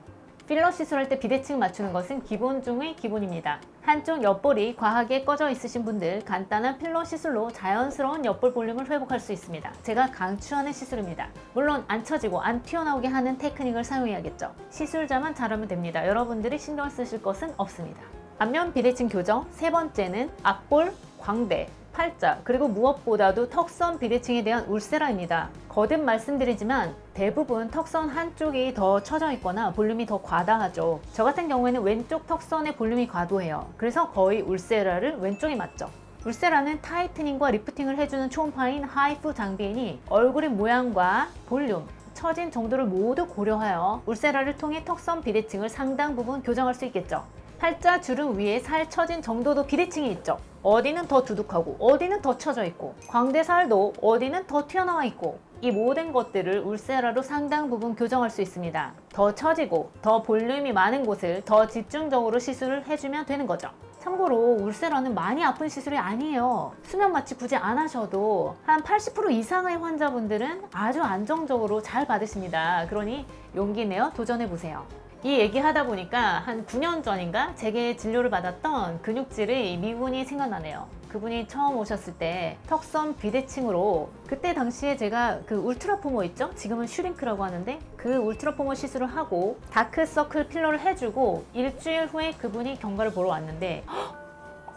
필러 시술할 때 비대칭 맞추는 것은 기본 중의 기본입니다. 한쪽 옆볼이 과하게 꺼져 있으신 분들 간단한 필러 시술로 자연스러운 옆볼 볼륨을 회복할 수 있습니다. 제가 강추하는 시술입니다. 물론 안 처지고 안 튀어나오게 하는 테크닉을 사용해야겠죠. 시술자만 잘하면 됩니다. 여러분들이 신경 쓰실 것은 없습니다. 안면 비대칭 교정 세 번째는 앞볼, 광대, 팔자 그리고 무엇보다도 턱선 비대칭에 대한 울세라입니다. 거듭 말씀드리지만 대부분 턱선 한쪽이 더 처져 있거나 볼륨이 더 과다하죠. 저 같은 경우에는 왼쪽 턱선의 볼륨이 과도해요. 그래서 거의 울세라를 왼쪽에 맞죠. 울세라는 타이트닝과 리프팅을 해주는 초음파인 하이프 장비이니 얼굴의 모양과 볼륨, 처진 정도를 모두 고려하여 울세라를 통해 턱선 비대칭을 상당 부분 교정할 수 있겠죠. 팔자 주름 위에 살 처진 정도도 비대칭이 있죠. 어디는 더 두둑하고 어디는 더 처져 있고 광대살도 어디는 더 튀어나와 있고 이 모든 것들을 울세라로 상당 부분 교정할 수 있습니다. 더 처지고 더 볼륨이 많은 곳을 더 집중적으로 시술을 해주면 되는 거죠. 참고로 울세라는 많이 아픈 시술이 아니에요. 수면 마취 굳이 안 하셔도 한 80% 이상의 환자분들은 아주 안정적으로 잘 받으십니다. 그러니 용기 내어 도전해보세요. 이 얘기하다 보니까 한 9년 전인가 제게 진료를 받았던 근육질의 미군이 생각나네요. 그분이 처음 오셨을 때 턱선 비대칭으로 그때 당시에 제가 그 울트라포머 있죠? 지금은 슈링크라고 하는데 그 울트라포머 시술을 하고 다크서클 필러를 해주고 일주일 후에 그분이 경과를 보러 왔는데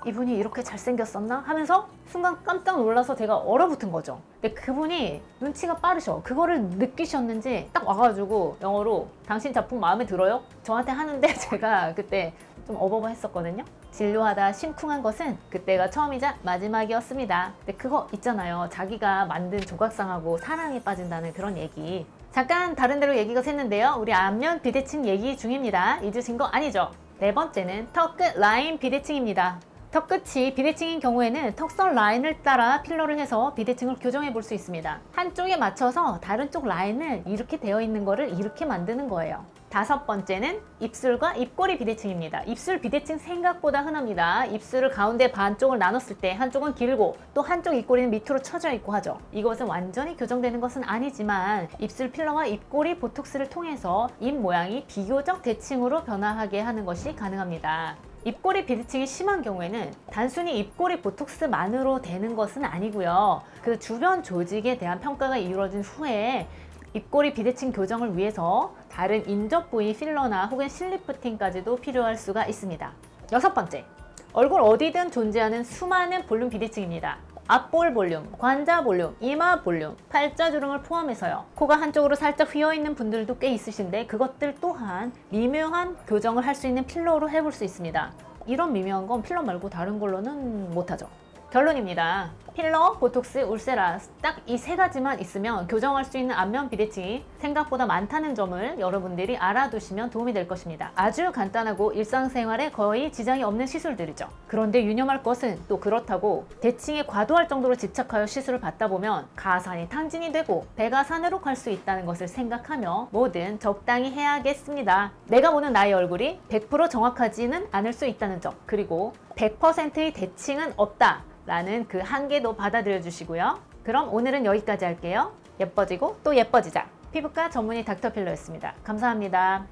이분이 이렇게 잘생겼었나? 하면서 순간 깜짝 놀라서 제가 얼어붙은 거죠. 근데 그분이 눈치가 빠르셔. 그거를 느끼셨는지 딱 와가지고 영어로 당신 작품 마음에 들어요? 저한테 하는데 제가 그때 좀 어버버했었거든요. 진료하다 심쿵한 것은 그때가 처음이자 마지막이었습니다. 근데 그거 있잖아요. 자기가 만든 조각상하고 사랑에 빠진다는 그런 얘기. 잠깐 다른 데로 얘기가 샜는데요. 우리 안면 비대칭 얘기 중입니다. 잊으신 거 아니죠? 네 번째는 턱끝 라인 비대칭입니다. 턱끝이 비대칭인 경우에는 턱선 라인을 따라 필러를 해서 비대칭을 교정해 볼 수 있습니다. 한쪽에 맞춰서 다른 쪽 라인을 이렇게 되어 있는 거를 이렇게 만드는 거예요. 다섯 번째는 입술과 입꼬리 비대칭입니다. 입술 비대칭 생각보다 흔합니다. 입술을 가운데 반쪽을 나눴을 때 한쪽은 길고 또 한쪽 입꼬리는 밑으로 처져 있고 하죠. 이것은 완전히 교정되는 것은 아니지만 입술 필러와 입꼬리 보톡스를 통해서 입 모양이 비교적 대칭으로 변화하게 하는 것이 가능합니다. 입꼬리 비대칭이 심한 경우에는 단순히 입꼬리 보톡스만으로 되는 것은 아니고요. 그 주변 조직에 대한 평가가 이루어진 후에 입꼬리 비대칭 교정을 위해서 다른 인접 부위 필러나 혹은 실리프팅까지도 필요할 수가 있습니다. 여섯 번째, 얼굴 어디든 존재하는 수많은 볼륨 비대칭입니다. 앞볼 볼륨, 관자 볼륨, 이마 볼륨, 팔자주름을 포함해서요. 코가 한쪽으로 살짝 휘어있는 분들도 꽤 있으신데 그것들 또한 미묘한 교정을 할 수 있는 필러로 해볼 수 있습니다. 이런 미묘한 건 필러 말고 다른 걸로는 못하죠. 결론입니다. 필러, 보톡스, 울세라 딱 이 세 가지만 있으면 교정할 수 있는 안면 비대칭이 생각보다 많다는 점을 여러분들이 알아두시면 도움이 될 것입니다. 아주 간단하고 일상생활에 거의 지장이 없는 시술들이죠. 그런데 유념할 것은 또 그렇다고 대칭에 과도할 정도로 집착하여 시술을 받다 보면 가산이 탕진이 되고 배가 산으로 갈 수 있다는 것을 생각하며 뭐든 적당히 해야겠습니다. 내가 보는 나의 얼굴이 100% 정확하지는 않을 수 있다는 점, 그리고 100%의 대칭은 없다 라는 그 한계도 받아들여 주시고요. 그럼 오늘은 여기까지 할게요. 예뻐지고 또 예뻐지자. 피부과 전문의 닥터필러였습니다. 감사합니다.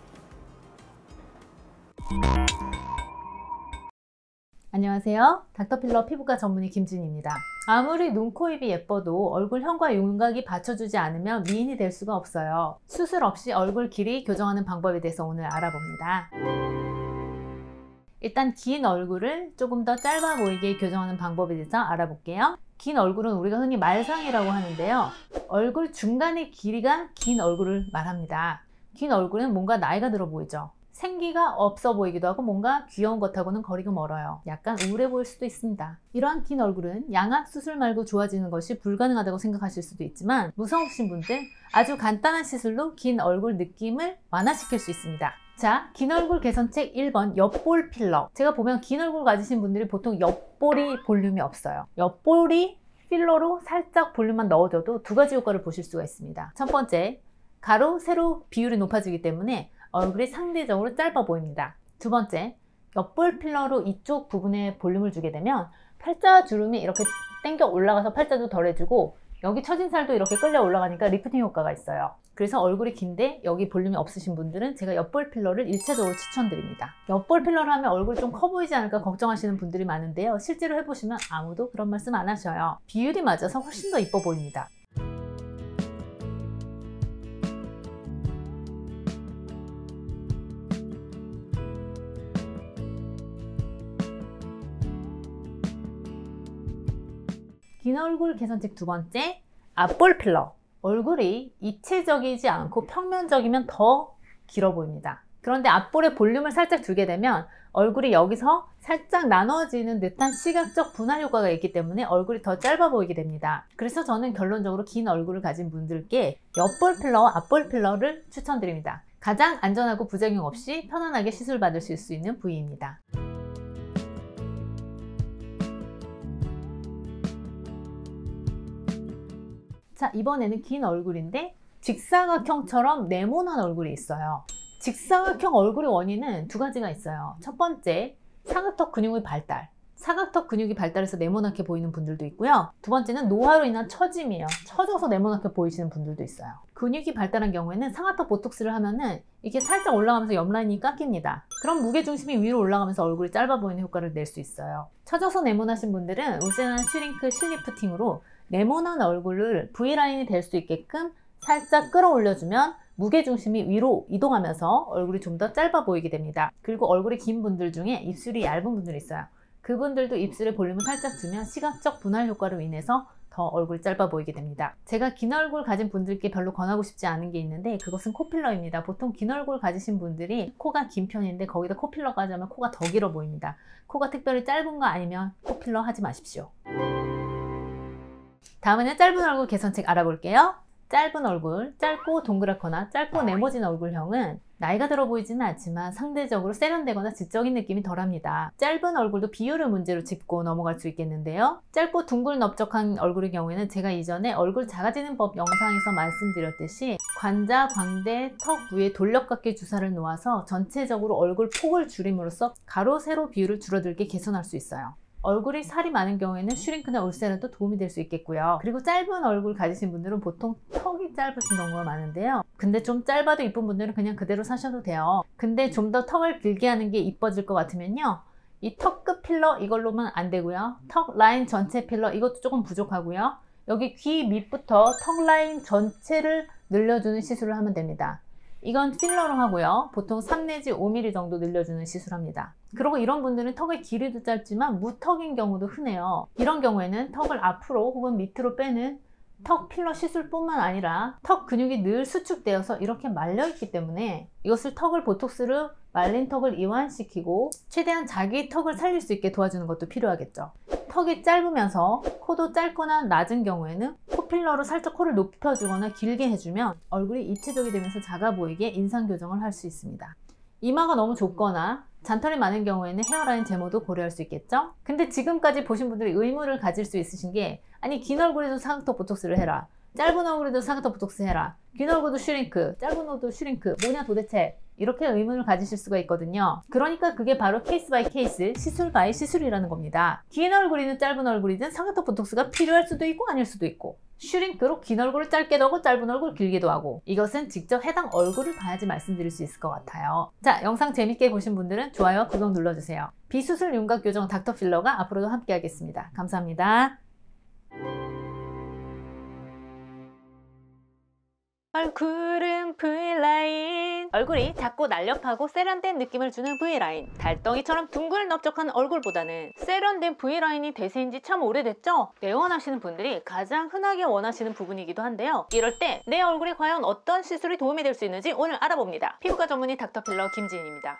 안녕하세요. 닥터필러 피부과 전문의 김진희입니다. 아무리 눈, 코, 입이 예뻐도 얼굴형과 윤곽이 받쳐주지 않으면 미인이 될 수가 없어요. 수술 없이 얼굴 길이 교정하는 방법에 대해서 오늘 알아봅니다. 일단 긴 얼굴을 조금 더 짧아 보이게 교정하는 방법에 대해서 알아볼게요. 긴 얼굴은 우리가 흔히 말상이라고 하는데요. 얼굴 중간의 길이가 긴 얼굴을 말합니다. 긴 얼굴은 뭔가 나이가 들어 보이죠. 생기가 없어 보이기도 하고 뭔가 귀여운 것하고는 거리가 멀어요. 약간 우울해 보일 수도 있습니다. 이러한 긴 얼굴은 양악 수술 말고 좋아지는 것이 불가능하다고 생각하실 수도 있지만 무서우신 분들 아주 간단한 시술로 긴 얼굴 느낌을 완화시킬 수 있습니다. 자, 긴 얼굴 개선책 1번 옆볼 필러. 제가 보면 긴 얼굴 가지신 분들이 보통 옆볼이 볼륨이 없어요. 옆볼이 필러로 살짝 볼륨만 넣어줘도 두 가지 효과를 보실 수가 있습니다. 첫 번째, 가로, 세로 비율이 높아지기 때문에 얼굴이 상대적으로 짧아 보입니다. 두 번째, 옆볼 필러로 이쪽 부분에 볼륨을 주게 되면 팔자 주름이 이렇게 당겨 올라가서 팔자도 덜해주고 여기 처진 살도 이렇게 끌려 올라가니까 리프팅 효과가 있어요. 그래서 얼굴이 긴데 여기 볼륨이 없으신 분들은 제가 옆볼 필러를 1차적으로 추천드립니다. 옆볼 필러를 하면 얼굴 좀 커 보이지 않을까 걱정하시는 분들이 많은데요. 실제로 해보시면 아무도 그런 말씀 안 하셔요. 비율이 맞아서 훨씬 더 이뻐 보입니다. 긴 얼굴 개선책 두 번째, 앞볼 필러. 얼굴이 입체적이지 않고 평면적이면 더 길어 보입니다. 그런데 앞볼에 볼륨을 살짝 주게 되면 얼굴이 여기서 살짝 나눠지는 듯한 시각적 분할 효과가 있기 때문에 얼굴이 더 짧아 보이게 됩니다. 그래서 저는 결론적으로 긴 얼굴을 가진 분들께 옆볼 필러와 앞볼 필러를 추천드립니다. 가장 안전하고 부작용 없이 편안하게 시술 받으실 수 있는 부위입니다. 자, 이번에는 긴 얼굴인데 직사각형처럼 네모난 얼굴이 있어요. 직사각형 얼굴의 원인은 두 가지가 있어요. 첫 번째, 사각턱 근육의 발달. 사각턱 근육이 발달해서 네모나게 보이는 분들도 있고요. 두 번째는 노화로 인한 처짐이에요. 처져서 네모나게 보이시는 분들도 있어요. 근육이 발달한 경우에는 상하턱 보톡스를 하면은 이게 살짝 올라가면서 옆라인이 깎입니다. 그럼 무게중심이 위로 올라가면서 얼굴이 짧아 보이는 효과를 낼 수 있어요. 처져서 네모나신 분들은 울센한 슈링크 실리프팅으로 네모난 얼굴을 V라인이 될 수 있게끔 살짝 끌어올려주면 무게중심이 위로 이동하면서 얼굴이 좀 더 짧아 보이게 됩니다. 그리고 얼굴이 긴 분들 중에 입술이 얇은 분들이 있어요. 그분들도 입술에 볼륨을 살짝 주면 시각적 분할 효과로 인해서 더 얼굴이 짧아 보이게 됩니다. 제가 긴 얼굴 가진 분들께 별로 권하고 싶지 않은 게 있는데 그것은 코필러입니다. 보통 긴 얼굴 가지신 분들이 코가 긴 편인데 거기다 코필러까지 하면 코가 더 길어 보입니다. 코가 특별히 짧은 거 아니면 코필러 하지 마십시오. 다음에는 짧은 얼굴 개선책 알아볼게요. 짧은 얼굴, 짧고 동그랗거나 짧고 네모진 얼굴형은 나이가 들어 보이지는 않지만 상대적으로 세련되거나 지적인 느낌이 덜합니다. 짧은 얼굴도 비율을 문제로 짚고 넘어갈 수 있겠는데요. 짧고 둥글 넓적한 얼굴의 경우에는 제가 이전에 얼굴 작아지는 법 영상에서 말씀드렸듯이 관자, 광대, 턱 위에 돌려깎기 주사를 놓아서 전체적으로 얼굴 폭을 줄임으로써 가로, 세로 비율을 줄어들게 개선할 수 있어요. 얼굴이 살이 많은 경우에는 슈링크나 울세라도 도움이 될 수 있겠고요. 그리고 짧은 얼굴 가지신 분들은 보통 턱이 짧으신 경우가 많은데요. 근데 좀 짧아도 이쁜 분들은 그냥 그대로 사셔도 돼요. 근데 좀 더 턱을 길게 하는 게 이뻐질 것 같으면요. 이 턱끝 필러 이걸로만 안 되고요. 턱 라인 전체 필러 이것도 조금 부족하고요. 여기 귀 밑부터 턱 라인 전체를 늘려주는 시술을 하면 됩니다. 이건 필러로 하고요. 보통 3 내지 5mm 정도 늘려주는 시술합니다. 그리고 이런 분들은 턱의 길이도 짧지만 무턱인 경우도 흔해요. 이런 경우에는 턱을 앞으로 혹은 밑으로 빼는 턱 필러 시술뿐만 아니라 턱 근육이 늘 수축되어서 이렇게 말려있기 때문에 이것을 턱을 보톡스로 말린 턱을 이완시키고 최대한 자기 턱을 살릴 수 있게 도와주는 것도 필요하겠죠. 턱이 짧으면서 코도 짧거나 낮은 경우에는 코필러로 살짝 코를 높여주거나 길게 해주면 얼굴이 입체적이 되면서 작아 보이게 인상 교정을 할 수 있습니다. 이마가 너무 좁거나 잔털이 많은 경우에는 헤어라인 제모도 고려할 수 있겠죠? 근데 지금까지 보신 분들이 의문을 가질 수 있으신 게 아니 긴 얼굴에도 사각턱 보톡스를 해라, 짧은 얼굴에도 사각턱 보톡스 해라, 긴 얼굴도 슈링크, 짧은 얼굴도 슈링크 뭐냐 도대체, 이렇게 의문을 가지실 수가 있거든요. 그러니까 그게 바로 케이스 바이 케이스, 시술 바이 시술이라는 겁니다. 긴 얼굴이든 짧은 얼굴이든 사각턱 보톡스가 필요할 수도 있고 아닐 수도 있고, 슈링크로 긴 얼굴을 짧게도 하고 짧은 얼굴 길게도 하고, 이것은 직접 해당 얼굴을 봐야지 말씀드릴 수 있을 것 같아요. 자, 영상 재밌게 보신 분들은 좋아요, 구독 눌러주세요. 비수술 윤곽 교정 닥터필러가 앞으로도 함께 하겠습니다. 감사합니다. 얼굴은 V라인. 얼굴이 작고 날렵하고 세련된 느낌을 주는 V라인. 달덩이처럼 둥글 넓적한 얼굴보다는 세련된 V라인이 대세인 지 참 오래됐죠? 내원하시는 분들이 가장 흔하게 원하시는 부분이기도 한데요. 이럴 때 내 얼굴에 과연 어떤 시술이 도움이 될 수 있는지 오늘 알아봅니다. 피부과 전문의 닥터필러 김지인입니다.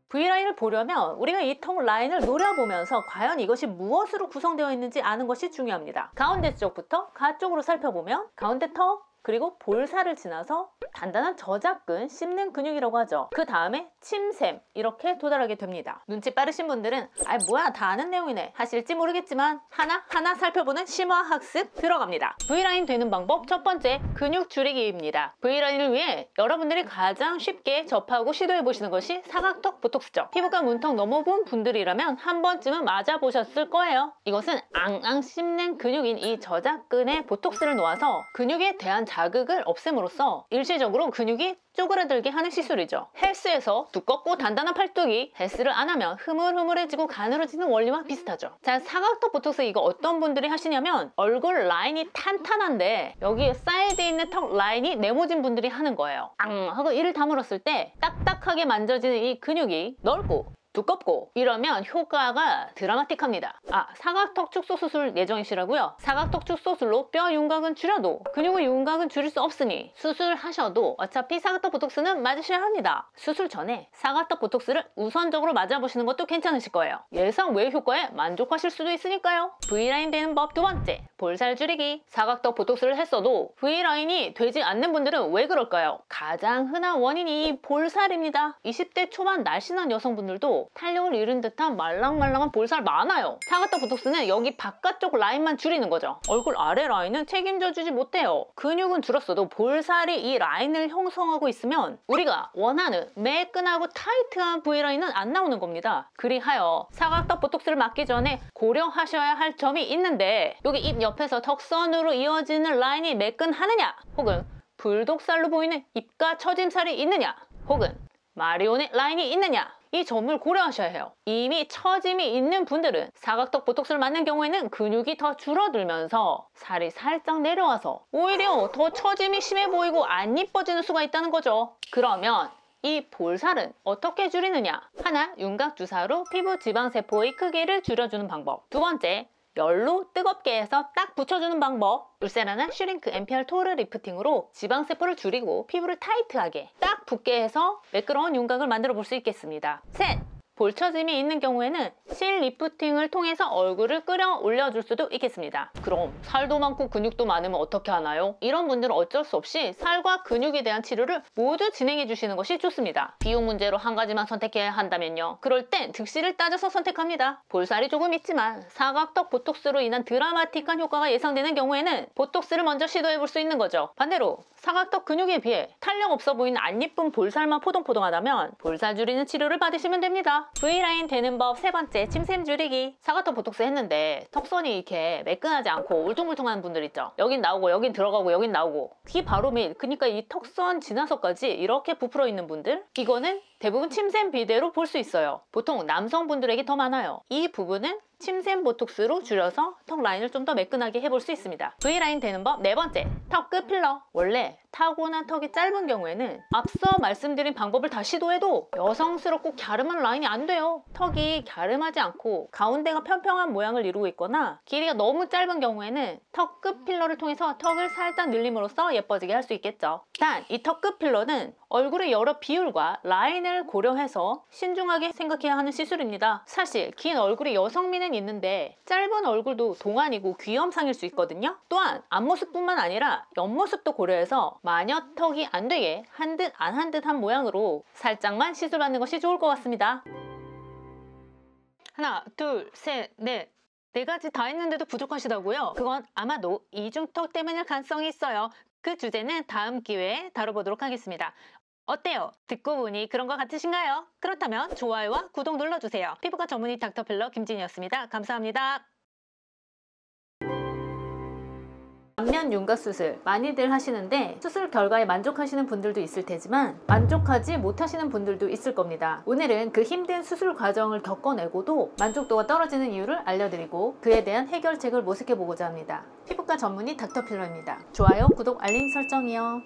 V라인을 보려면 우리가 이 턱 라인을 노려보면서 과연 이것이 무엇으로 구성되어 있는지 아는 것이 중요합니다. 가운데 쪽부터 가쪽으로 살펴보면 가운데 턱, 그리고 볼살을 지나서 단단한 저작근, 씹는 근육이라고 하죠. 그 다음에 침샘, 이렇게 도달하게 됩니다. 눈치 빠르신 분들은 아 뭐야 다 아는 내용이네 하실지 모르겠지만 하나하나 살펴보는 심화학습 들어갑니다. V라인 되는 방법 첫 번째, 근육 줄이기입니다. V라인을 위해 여러분들이 가장 쉽게 접하고 시도해보시는 것이 사각턱 보톡스죠. 피부과 문턱 넘어본 분들이라면 한 번쯤은 맞아보셨을 거예요. 이것은 앙앙 씹는 근육인 이 저작근에 보톡스를 놓아서 근육에 대한 자극을 없앰으로써 일시적으로 근육이 쪼그라들게 하는 시술이죠. 헬스에서 두껍고 단단한 팔뚝이 헬스를 안 하면 흐물흐물해지고 가늘어지는 원리와 비슷하죠. 자, 사각턱 보톡스 이거 어떤 분들이 하시냐면 얼굴 라인이 탄탄한데 여기에 사이드에 있는 턱 라인이 네모진 분들이 하는 거예요. 앙 하고 이를 다물었을 때 딱딱하게 만져지는 이 근육이 넓고 두껍고 이러면 효과가 드라마틱합니다. 사각턱 축소 수술 예정이시라고요? 사각턱 축소 수술로 뼈 윤곽은 줄여도 근육의 윤곽은 줄일 수 없으니 수술하셔도 어차피 사각턱 보톡스는 맞으셔야 합니다. 수술 전에 사각턱 보톡스를 우선적으로 맞아보시는 것도 괜찮으실 거예요. 예상 외 효과에 만족하실 수도 있으니까요. V라인 되는 법 두 번째, 볼살 줄이기. 사각턱 보톡스를 했어도 V라인이 되지 않는 분들은 왜 그럴까요? 가장 흔한 원인이 볼살입니다. 20대 초반 날씬한 여성분들도 탄력을 잃은 듯한 말랑말랑한 볼살 많아요. 사각턱 보톡스는 여기 바깥쪽 라인만 줄이는 거죠. 얼굴 아래 라인은 책임져 주지 못해요. 근육은 줄었어도 볼살이 이 라인을 형성하고 있으면 우리가 원하는 매끈하고 타이트한 V라인은 안 나오는 겁니다. 그리하여 사각턱 보톡스를 맞기 전에 고려하셔야 할 점이 있는데, 여기 입 옆에서 턱선으로 이어지는 라인이 매끈하느냐, 혹은 불독살로 보이는 입가 처짐살이 있느냐, 혹은 마리오넷 라인이 있느냐, 이 점을 고려하셔야 해요. 이미 처짐이 있는 분들은 사각턱 보톡스를 맞는 경우에는 근육이 더 줄어들면서 살이 살짝 내려와서 오히려 더 처짐이 심해 보이고 안 이뻐지는 수가 있다는 거죠. 그러면 이 볼살은 어떻게 줄이느냐? 하나, 윤곽 주사로 피부 지방세포의 크기를 줄여주는 방법. 두 번째, 열로 뜨겁게 해서 딱 붙여주는 방법. 울세라나 슈링크 MPR 토르 리프팅으로 지방세포를 줄이고 피부를 타이트하게 딱 붙게 해서 매끄러운 윤곽을 만들어 볼 수 있겠습니다. 셋! 볼처짐이 있는 경우에는 실 리프팅을 통해서 얼굴을 끌어올려 줄 수도 있겠습니다. 그럼 살도 많고 근육도 많으면 어떻게 하나요? 이런 분들은 어쩔 수 없이 살과 근육에 대한 치료를 모두 진행해 주시는 것이 좋습니다. 비용 문제로 한 가지만 선택해야 한다면요. 그럴 땐 득실을 따져서 선택합니다. 볼살이 조금 있지만 사각턱 보톡스로 인한 드라마틱한 효과가 예상되는 경우에는 보톡스를 먼저 시도해 볼 수 있는 거죠. 반대로 사각턱 근육에 비해 탄력 없어 보이는 안 예쁜 볼살만 포동포동하다면 볼살 줄이는 치료를 받으시면 됩니다. V라인 되는 법 세 번째, 침샘 줄이기. 사각턱 보톡스 했는데 턱선이 이렇게 매끈하지 않고 울퉁불퉁한 분들 있죠. 여긴 나오고 여긴 들어가고 여긴 나오고 귀 바로 밑, 그러니까 이 턱선 지나서까지 이렇게 부풀어 있는 분들, 이거는 대부분 침샘 비대로 볼 수 있어요. 보통 남성분들에게 더 많아요. 이 부분은 침샘 보톡스로 줄여서 턱 라인을 좀 더 매끈하게 해볼 수 있습니다. V라인 되는 법 네 번째, 턱 끝 필러. 원래 타고난 턱이 짧은 경우에는 앞서 말씀드린 방법을 다 시도해도 여성스럽고 갸름한 라인이 안 돼요. 턱이 갸름하지 않고 가운데가 평평한 모양을 이루고 있거나 길이가 너무 짧은 경우에는 턱 끝 필러를 통해서 턱을 살짝 늘림으로써 예뻐지게 할 수 있겠죠. 단, 이 턱 끝 필러는 얼굴의 여러 비율과 라인을 고려해서 신중하게 생각해야 하는 시술입니다. 사실 긴 얼굴이 여성미는 있는데 짧은 얼굴도 동안이고 귀염상일 수 있거든요. 또한 앞모습뿐만 아니라 옆모습도 고려해서 마녀 턱이 안 되게 한 듯 안 한 듯한 모양으로 살짝만 시술받는 것이 좋을 것 같습니다. 하나, 둘, 셋, 넷. 네 가지 다 했는데도 부족하시다고요? 그건 아마도 이중턱 때문일 가능성이 있어요. 그 주제는 다음 기회에 다뤄보도록 하겠습니다. 어때요? 듣고 보니 그런 것 같으신가요? 그렇다면 좋아요와 구독 눌러주세요. 피부과 전문의 닥터필러 김진이었습니다. 감사합니다. 안면 윤곽 수술 많이들 하시는데 수술 결과에 만족하시는 분들도 있을 테지만 만족하지 못하시는 분들도 있을 겁니다. 오늘은 그 힘든 수술 과정을 겪어내고도 만족도가 떨어지는 이유를 알려드리고 그에 대한 해결책을 모색해보고자 합니다. 피부과 전문의 닥터필러입니다. 좋아요, 구독, 알림 설정이요.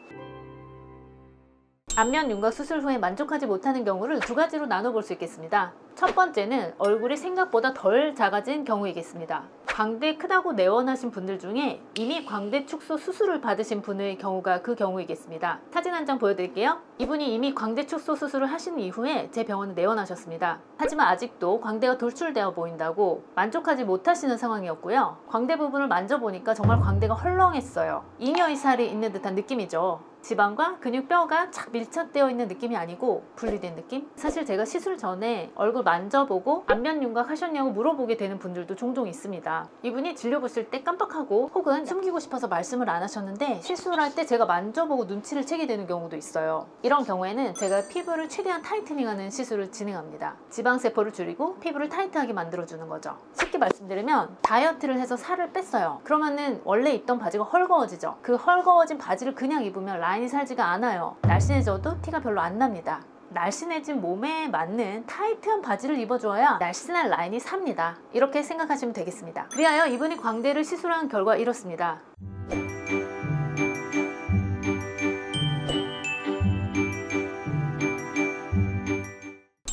안면 윤곽 수술 후에 만족하지 못하는 경우를 두 가지로 나눠볼 수 있겠습니다. 첫 번째는 얼굴이 생각보다 덜 작아진 경우이겠습니다. 광대 크다고 내원하신 분들 중에 이미 광대 축소 수술을 받으신 분의 경우가 그 경우이겠습니다. 사진 한 장 보여드릴게요. 이분이 이미 광대 축소 수술을 하신 이후에 제 병원에 내원하셨습니다. 하지만 아직도 광대가 돌출되어 보인다고 만족하지 못하시는 상황이었고요. 광대 부분을 만져보니까 정말 광대가 헐렁했어요. 잉여의 살이 있는 듯한 느낌이죠. 지방과 근육 뼈가 착 밀착되어 있는 느낌이 아니고 분리된 느낌? 사실 제가 시술 전에 얼굴 만져보고 안면 윤곽 하셨냐고 물어보게 되는 분들도 종종 있습니다. 이분이 진료 보실 때 깜빡하고 혹은 숨기고 싶어서 말씀을 안 하셨는데 시술할 때 제가 만져보고 눈치를 채게 되는 경우도 있어요. 이런 경우에는 제가 피부를 최대한 타이트닝하는 시술을 진행합니다. 지방세포를 줄이고 피부를 타이트하게 만들어주는 거죠. 쉽게 말씀드리면 다이어트를 해서 살을 뺐어요. 그러면은 원래 입던 바지가 헐거워지죠. 그 헐거워진 바지를 그냥 입으면 라인이 살지가 않아요. 날씬해져도 티가 별로 안 납니다. 날씬해진 몸에 맞는 타이트한 바지를 입어줘야 날씬한 라인이 삽니다. 이렇게 생각하시면 되겠습니다. 그리하여 이분이 광대를 시술한 결과 이렇습니다.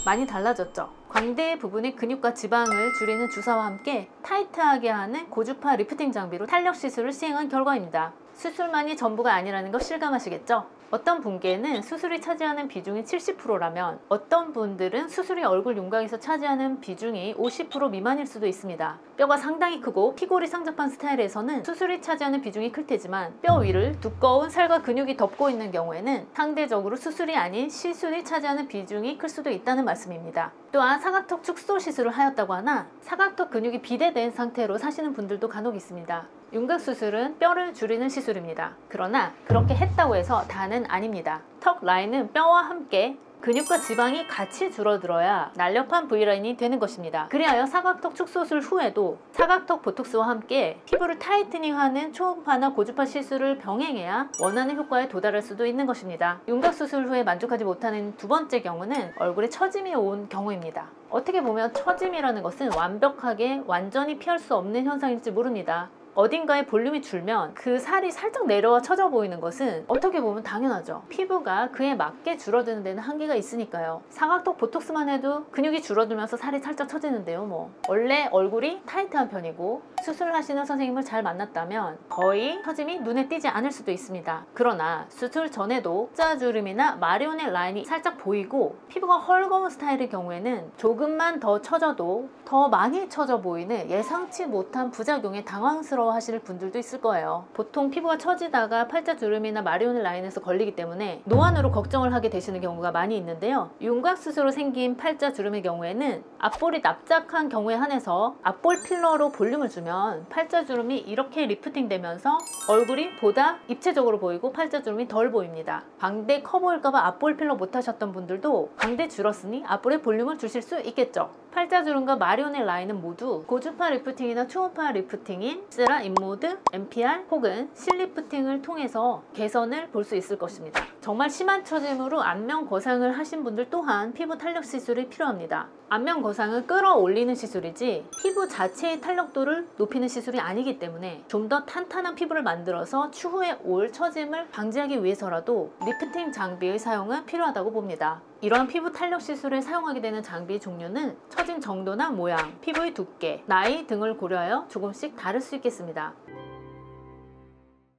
많이 달라졌죠. 광대 부분의 근육과 지방을 줄이는 주사와 함께 타이트하게 하는 고주파 리프팅 장비로 탄력 시술을 시행한 결과입니다. 수술만이 전부가 아니라는 거 실감하시겠죠? 어떤 분께는 수술이 차지하는 비중이 70%라면 어떤 분들은 수술이 얼굴 윤곽에서 차지하는 비중이 50% 미만일 수도 있습니다. 뼈가 상당히 크고 피골이 상접한 스타일에서는 수술이 차지하는 비중이 클 테지만 뼈 위를 두꺼운 살과 근육이 덮고 있는 경우에는 상대적으로 수술이 아닌 시술이 차지하는 비중이 클 수도 있다는 말씀입니다. 또한 사각턱 축소 시술을 하였다고 하나 사각턱 근육이 비대된 상태로 사시는 분들도 간혹 있습니다. 윤곽 수술은 뼈를 줄이는 시술입니다. 그러나 그렇게 했다고 해서 다는 아닙니다. 턱 라인은 뼈와 함께 근육과 지방이 같이 줄어들어야 날렵한 V라인이 되는 것입니다. 그리하여 사각턱 축소술 후에도 사각턱 보톡스와 함께 피부를 타이트닝하는 초음파나 고주파 시술을 병행해야 원하는 효과에 도달할 수도 있는 것입니다. 윤곽 수술 후에 만족하지 못하는 두 번째 경우는 얼굴에 처짐이 온 경우입니다. 어떻게 보면 처짐이라는 것은 완벽하게 완전히 피할 수 없는 현상일지 모릅니다. 어딘가에 볼륨이 줄면 그 살이 살짝 내려와 처져 보이는 것은 어떻게 보면 당연하죠. 피부가 그에 맞게 줄어드는 데는 한계가 있으니까요. 사각턱 보톡스만 해도 근육이 줄어들면서 살이 살짝 처지는데요. 뭐 원래 얼굴이 타이트한 편이고 수술하시는 선생님을 잘 만났다면 거의 처짐이 눈에 띄지 않을 수도 있습니다. 그러나 수술 전에도 십자주름이나 마리오넷 라인이 살짝 보이고 피부가 헐거운 스타일의 경우에는 조금만 더 처져도 더 많이 처져 보이는 예상치 못한 부작용에 당황스러워 하실 분들도 있을 거예요. 보통 피부가 처지다가 팔자주름이나 마리오넷 라인에서 걸리기 때문에 노안으로 걱정을 하게 되시는 경우가 많이 있는데요. 윤곽수술로 생긴 팔자주름의 경우에는 앞볼이 납작한 경우에 한해서 앞볼 필러로 볼륨을 주면 팔자주름이 이렇게 리프팅 되면서 얼굴이 보다 입체적으로 보이고 팔자주름이 덜 보입니다. 광대 커 보일까봐 앞볼 필러 못하셨던 분들도 광대 줄었으니 앞볼에 볼륨을 주실 수 있겠죠. 팔자주름과 마리오넷 라인은 모두 고주파 리프팅이나 초음파 리프팅인 엑스라 인모드, MPR 혹은 실리프팅을 통해서 개선을 볼 수 있을 것입니다. 정말 심한 처짐으로 안면 거상을 하신 분들 또한 피부 탄력 시술이 필요합니다. 안면 거상은 끌어올리는 시술이지 피부 자체의 탄력도를 높이는 시술이 아니기 때문에 좀 더 탄탄한 피부를 만들어서 추후에 올 처짐을 방지하기 위해서라도 리프팅 장비의 사용은 필요하다고 봅니다. 이러한 피부 탄력 시술에 사용하게 되는 장비 종류는 처진 정도나 모양, 피부의 두께, 나이 등을 고려하여 조금씩 다를 수 있겠습니다.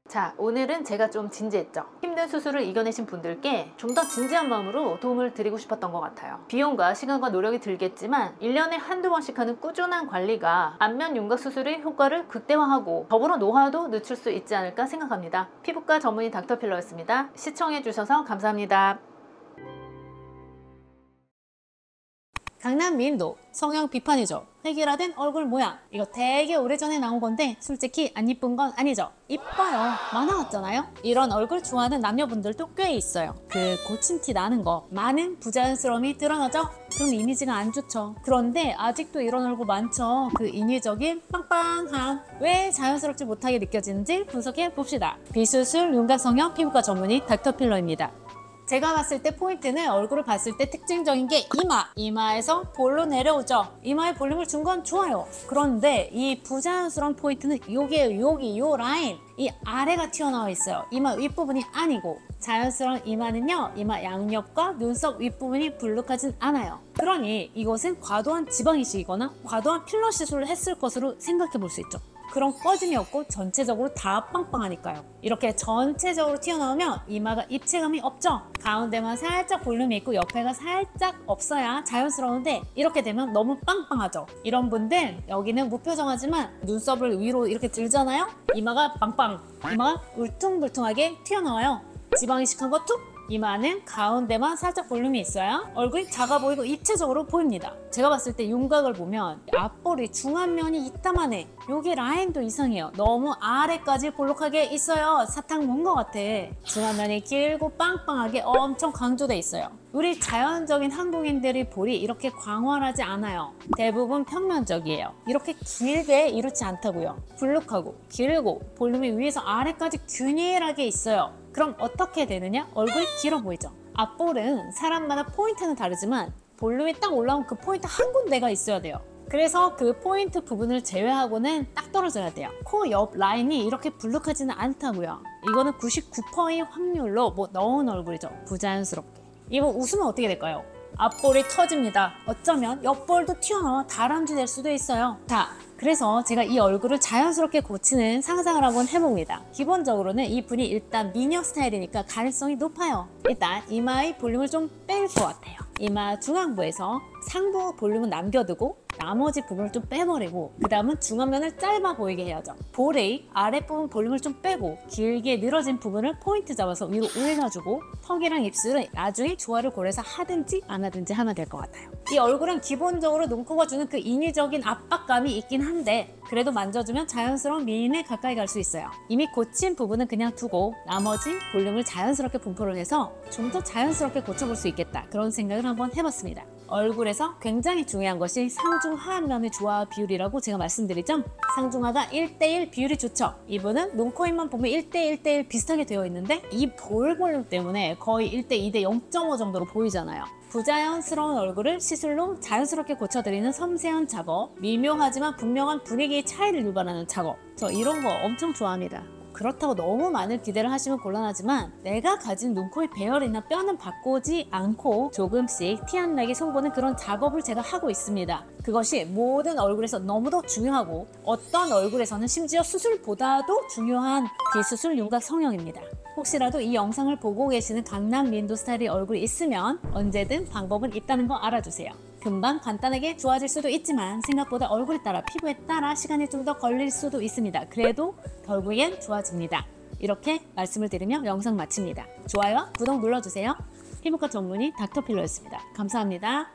자, 오늘은 제가 좀 진지했죠. 힘든 수술을 이겨내신 분들께 좀 더 진지한 마음으로 도움을 드리고 싶었던 것 같아요. 비용과 시간과 노력이 들겠지만 1년에 한두 번씩 하는 꾸준한 관리가 안면 윤곽 수술의 효과를 극대화하고 더불어 노화도 늦출 수 있지 않을까 생각합니다. 피부과 전문의 닥터필러였습니다. 시청해주셔서 감사합니다. 강남 미인도 성형 비판이죠. 획일화된 얼굴 모양. 이거 되게 오래전에 나온 건데 솔직히 안 이쁜 건 아니죠. 이뻐요. 만화 같잖아요. 이런 얼굴 좋아하는 남녀분들도 꽤 있어요. 그 고친 티 나는 거, 많은 부자연스러움이 드러나죠? 그럼 이미지가 안 좋죠. 그런데 아직도 이런 얼굴 많죠. 그 인위적인 빵빵함, 왜 자연스럽지 못하게 느껴지는지 분석해 봅시다. 비수술 윤곽 성형 피부과 전문의 닥터필러입니다. 제가 봤을 때 포인트는 얼굴을 봤을 때 특징적인 게 이마에서 볼로 내려오죠. 이마에 볼륨을 준 건 좋아요. 그런데 이 부자연스러운 포인트는 여기 요 라인, 이 아래가 튀어나와 있어요. 이마 윗부분이 아니고. 자연스러운 이마는요, 이마 양옆과 눈썹 윗부분이 불룩하진 않아요. 그러니 이것은 과도한 지방이식이거나 과도한 필러 시술을 했을 것으로 생각해 볼 수 있죠. 그런 꺼짐이 없고 전체적으로 다 빵빵하니까요. 이렇게 전체적으로 튀어나오면 이마가 입체감이 없죠. 가운데만 살짝 볼륨이 있고 옆에가 살짝 없어야 자연스러운데 이렇게 되면 너무 빵빵하죠. 이런 분들 여기는 무표정하지만 눈썹을 위로 이렇게 들잖아요. 이마가 빵빵, 이마가 울퉁불퉁하게 튀어나와요. 지방이식한 거 툭! 이마는 가운데만 살짝 볼륨이 있어야 얼굴이 작아 보이고 입체적으로 보입니다. 제가 봤을 때 윤곽을 보면 앞볼이 중안면이 이따만 해. 여기 라인도 이상해요. 너무 아래까지 볼록하게 있어요. 사탕 먹은 것 같아. 중안면이 길고 빵빵하게 엄청 강조돼 있어요. 우리 자연적인 한국인들의 볼이 이렇게 광활하지 않아요. 대부분 평면적이에요. 이렇게 길게 이렇지 않다고요. 불룩하고 길고 볼륨이 위에서 아래까지 균일하게 있어요. 그럼 어떻게 되느냐? 얼굴이 길어 보이죠? 앞볼은 사람마다 포인트는 다르지만 볼륨이 딱 올라온 그 포인트 한 군데가 있어야 돼요. 그래서 그 포인트 부분을 제외하고는 딱 떨어져야 돼요. 코 옆 라인이 이렇게 불룩하지는 않다고요. 이거는 99%의 확률로 넣은 얼굴이죠. 부자연스럽게. 이거 웃으면 어떻게 될까요? 앞볼이 터집니다. 어쩌면 옆볼도 튀어나와 다람쥐 될 수도 있어요. 자, 그래서 제가 이 얼굴을 자연스럽게 고치는 상상을 한번 해봅니다. 기본적으로는 이분이 일단 미녀 스타일이니까 가능성이 높아요. 일단 이마의 볼륨을 좀 뺄 것 같아요. 이마 중앙부에서 상부 볼륨은 남겨두고 나머지 부분을 좀 빼버리고 그 다음은 중안면을 짧아 보이게 해야죠. 볼의 아랫부분 볼륨을 좀 빼고 길게 늘어진 부분을 포인트 잡아서 위로 올려주고 턱이랑 입술은 나중에 조화를 고려해서 하든지 안 하든지 하면 될 것 같아요. 이 얼굴은 기본적으로 눈코가 주는 그 인위적인 압박감이 있긴 한데 그래도 만져주면 자연스러운 미인에 가까이 갈 수 있어요. 이미 고친 부분은 그냥 두고 나머지 볼륨을 자연스럽게 분포를 해서 좀 더 자연스럽게 고쳐볼 수 있겠다. 그런 생각을 한번 해봤습니다. 얼굴에서 굉장히 중요한 것이 상중하면의 조화 비율이라고 제가 말씀드리죠. 상중하가 1:1 비율이 좋죠. 이분은 눈, 코, 입만 보면 1:1:1 비슷하게 되어 있는데 이 볼 볼륨 때문에 거의 1:2대 0.5 정도로 보이잖아요. 부자연스러운 얼굴을 시술로 자연스럽게 고쳐드리는 섬세한 작업, 미묘하지만 분명한 분위기의 차이를 유발하는 작업, 저 이런 거 엄청 좋아합니다. 그렇다고 너무 많은 기대를 하시면 곤란하지만 내가 가진 눈, 코, 입 배열이나 뼈는 바꾸지 않고 조금씩 티 안 나게 손보는 그런 작업을 제가 하고 있습니다. 그것이 모든 얼굴에서 너무도 중요하고 어떤 얼굴에서는 심지어 수술보다도 중요한 비수술 윤곽 성형입니다. 혹시라도 이 영상을 보고 계시는 강남 민도 스타일의 얼굴이 있으면 언제든 방법은 있다는 거 알아주세요. 금방 간단하게 좋아질 수도 있지만 생각보다 얼굴에 따라 피부에 따라 시간이 좀 더 걸릴 수도 있습니다. 그래도 결국엔 좋아집니다. 이렇게 말씀을 드리며 영상 마칩니다. 좋아요와 구독 눌러주세요. 피부과 전문의 닥터필러였습니다. 감사합니다.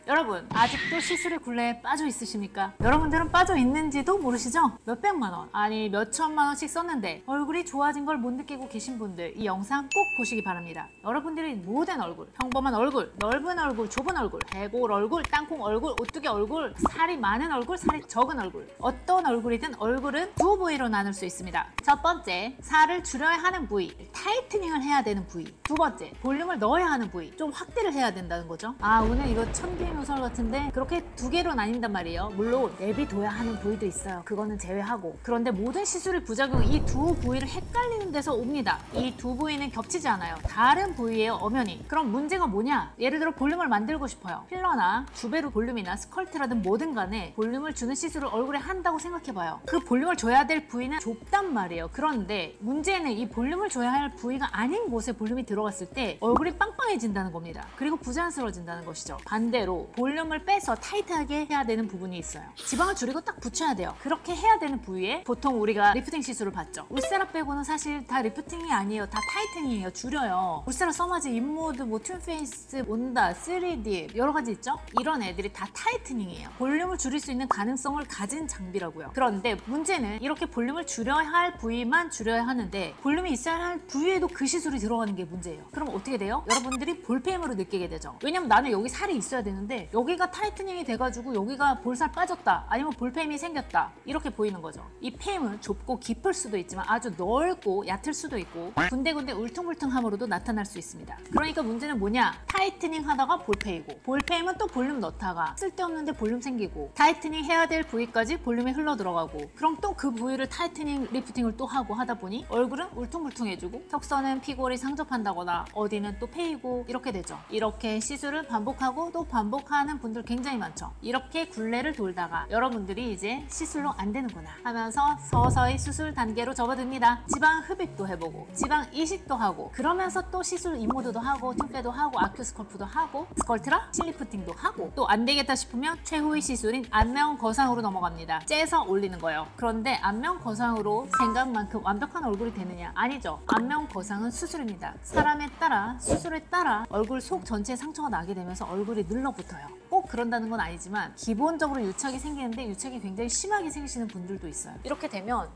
여러분, 아직도 시술의 굴레에 빠져 있으십니까? 여러분들은 빠져 있는지도 모르시죠? 몇백만 원, 아니 몇천만 원씩 썼는데 얼굴이 좋아진 걸 못 느끼고 계신 분들, 이 영상 꼭 보시기 바랍니다. 여러분들이 모든 얼굴, 평범한 얼굴, 넓은 얼굴, 좁은 얼굴, 대골 얼굴, 땅콩 얼굴, 오뚜기 얼굴, 살이 많은 얼굴, 살이 적은 얼굴, 어떤 얼굴이든 얼굴은 두 부위로 나눌 수 있습니다. 첫 번째, 살을 줄여야 하는 부위, 타이트닝을 해야 되는 부위. 두 번째, 볼륨을 넣어야 하는 부위, 좀 확대를 해야 된다는 거죠. 아, 오늘 이거 천기누설 같은데 그렇게 두 개로 나뉜단 말이에요. 물론 내비둬야 하는 부위도 있어요. 그거는 제외하고. 그런데 모든 시술의 부작용이 이 두 부위를 헷갈리는 데서 옵니다. 이 두 부위는 겹치지 않아요. 다른 부위예요, 엄연히. 그럼 문제가 뭐냐? 예를 들어 볼륨을 만들고 싶어요. 필러나 주베르 볼륨이나 스컬트라든 뭐든 간에 볼륨을 주는 시술을 얼굴에 한다고 생각해봐요. 그 볼륨을 줘야 될 부위는 좁단 말이에요. 그런데 문제는 이 볼륨을 줘야 할 부위가 아닌 곳에 볼륨이 들어갔을 때 얼굴이 빵빵해진다는 겁니다. 그리고 부자연스러워진다는 것이죠. 반대로 볼륨을 빼서 타이트하게 해야 되는 부분이 있어요. 지방을 줄이고 딱 붙여야 돼요. 그렇게 해야 되는 부위에 보통 우리가 리프팅 시술을 받죠. 울세라 빼고는 사실 다 리프팅이 아니에요. 다 타이트닝이에요. 줄여요. 울세라, 써마지, 인모드, 뭐 튠페이스, 온다, 3D 여러 가지 있죠? 이런 애들이 다 타이트닝이에요. 볼륨을 줄일 수 있는 가능성을 가진 장비라고요. 그런데 문제는 이렇게 볼륨을 줄여야 할 부위만 줄여야 하는데 볼륨이 있어야 할 부위에도 그 시술이 들어가는 게 문제예요. 그럼 어떻게 돼요? 여러분들이 볼펜으로 느끼게 되죠. 왜냐면 나는 여기 살이 있어야 되는데 여기가 타이트닝이 돼가지고 여기가 볼살 빠졌다, 아니면 볼펜이 생겼다, 이렇게 보이는 거죠. 이 펜은 좁고 깊을 수도 있지만 아주 넓고 얕을 수도 있고 군데군데 울퉁불퉁함으로도 나타날 수 있습니다. 그러니까 문제는 뭐냐? 타이트닝 하다가 볼펜이고, 볼펜은 또 볼륨 넣다가 쓸데없는데 볼륨 생기고, 타이트닝 해야 될 부위까지 볼륨이 흘러 들어가고, 그럼 또 그 부위를 타이트닝, 리프팅을 또 하고 하다 보니 얼굴은 울퉁불퉁해지고 턱선은 피골이 상접한다거나 어디는 또 패이고 이렇게 되죠. 이렇게 시술을 반복하고 또 반복하는 분들 굉장히 많죠. 이렇게 굴레를 돌다가 여러분들이 이제 시술로 안 되는구나 하면서 서서히 수술 단계로 접어듭니다. 지방 흡입도 해보고 지방 이식도 하고, 그러면서 또 시술 인모드도 하고 팅페도 하고 아큐스컬프도 하고 스컬트라 실리프팅도 하고, 또 안 되겠다 싶으면 최후의 시술인 안면 거상으로 넘어갑니다. 째서 올리는 거예요. 그런데 안면 거상으로 생각만큼 완벽한 얼굴이 되느냐? 아니죠. 안면 거상은 수술입니다. 사람에 따라, 수술에 따라 얼굴 속 전체에 상처가 나게 되면서 얼굴이 늘러붙어요. 꼭 그런다는 건 아니지만 기본적으로 유착이 생기는데 유착이 굉장히 심하게 생기시는 분들도 있어요. 이렇게 되면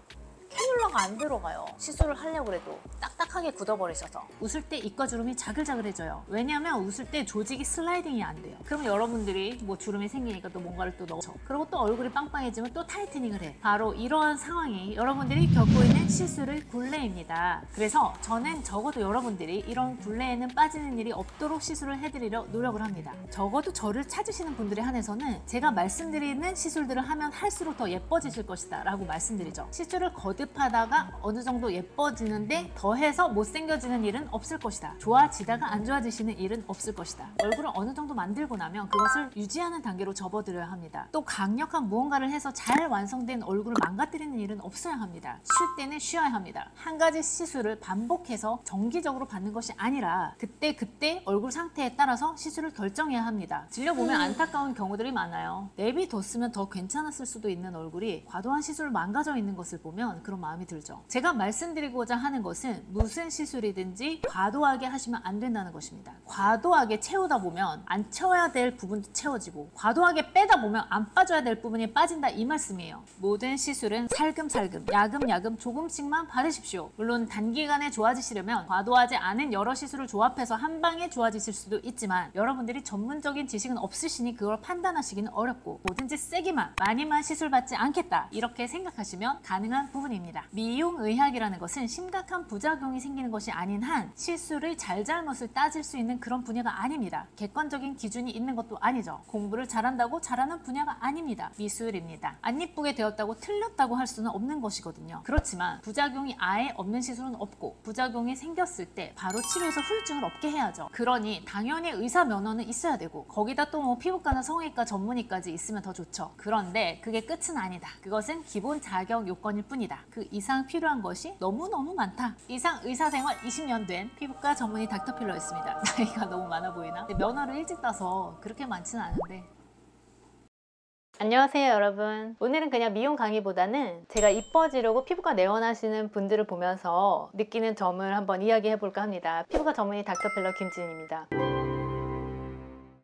캐뉼라가 안 들어가요. 시술을 하려고 해도 딱딱하게 굳어버리셔서 웃을 때 입과 주름이 자글자글해져요. 왜냐하면 웃을 때 조직이 슬라이딩이 안 돼요. 그럼 여러분들이 뭐 주름이 생기니까 또 뭔가를 또 넣죠. 그리고 또 얼굴이 빵빵해지면 또 타이트닝을 해. 바로 이러한 상황이 여러분들이 겪고 있는 시술의 굴레입니다. 그래서 저는 적어도 여러분들이 이런 굴레에는 빠지는 일이 없도록 시술을 해드리려 노력을 합니다. 적어도 저를 찾으시는 분들에 한해서는 제가 말씀드리는 시술들을 하면 할수록 더 예뻐지실 것이다 라고 말씀드리죠. 시술을 거듭하다가 어느 정도 예뻐지는데 더해서 못생겨지는 일은 없을 것이다. 좋아지다가 안 좋아지시는 일은 없을 것이다. 얼굴을 어느 정도 만들고 나면 그것을 유지하는 단계로 접어들어야 합니다. 또 강력한 무언가를 해서 잘 완성된 얼굴을 망가뜨리는 일은 없어야 합니다. 쉴 때는 쉬어야 합니다. 한 가지 시술을 반복해서 정기적으로 받는 것이 아니라 그때 얼굴 상태에 따라서 시술을 결정해야 합니다. 질려보면 안타까운 경우들이 많아요. 내비뒀으면 더 괜찮았을 수도 있는 얼굴이 과도한 시술을 망가져 있는 것을 보면 그런 마음이 들죠. 제가 말씀드리고자 하는 것은 무슨 시술이든지 과도하게 하시면 안 된다는 것입니다. 과도하게 채우다 보면 안 채워야 될 부분도 채워지고 과도하게 빼다 보면 안 빠져야 될 부분이 빠진다, 이 말씀이에요. 모든 시술은 살금살금 야금야금 조금씩만 받으십시오. 물론 단기간에 좋아지시려면 과도하지 않은 여러 시술을 조합해서 한 방에 좋아지실 수도 있지만 여러분들이 전문적인 지식은 없으시니 그걸 판단하시기는 어렵고 뭐든지 세게만 많이만 시술 받지 않겠다 이렇게 생각하시면 가능한 부분입니다. 미용의학이라는 것은 심각한 부작용이 생기는 것이 아닌 한 시술의 잘잘못을 따질 수 있는 그런 분야가 아닙니다. 객관적인 기준이 있는 것도 아니죠. 공부를 잘한다고 잘하는 분야가 아닙니다. 미술입니다. 안 이쁘게 되었다고 틀렸다고 할 수는 없는 것이거든요. 그렇지만 부작용이 아예 없는 시술은 없고 부작용이 생겼을 때 바로 치료해서 후유증을 없게 해야죠. 그러니 당연히 의사 면허는 있어야 되고 거기다 또 뭐 피부과나 성형외과 전문의까지 있으면 더 좋죠. 그런데 그게 끝은 아니다. 그것은 기본 자격 요건일 뿐이다. 그 이상 필요한 것이 너무너무 많다. 이상 의사생활 20년 된 피부과 전문의 닥터필러였습니다. 나이가 너무 많아 보이나? 근데 면허를 일찍 따서 그렇게 많지는 않은데. 안녕하세요 여러분. 오늘은 그냥 미용 강의보다는 제가 이뻐지려고 피부과 내원하시는 분들을 보면서 느끼는 점을 한번 이야기해 볼까 합니다. 피부과 전문의 닥터필러 김지은입니다.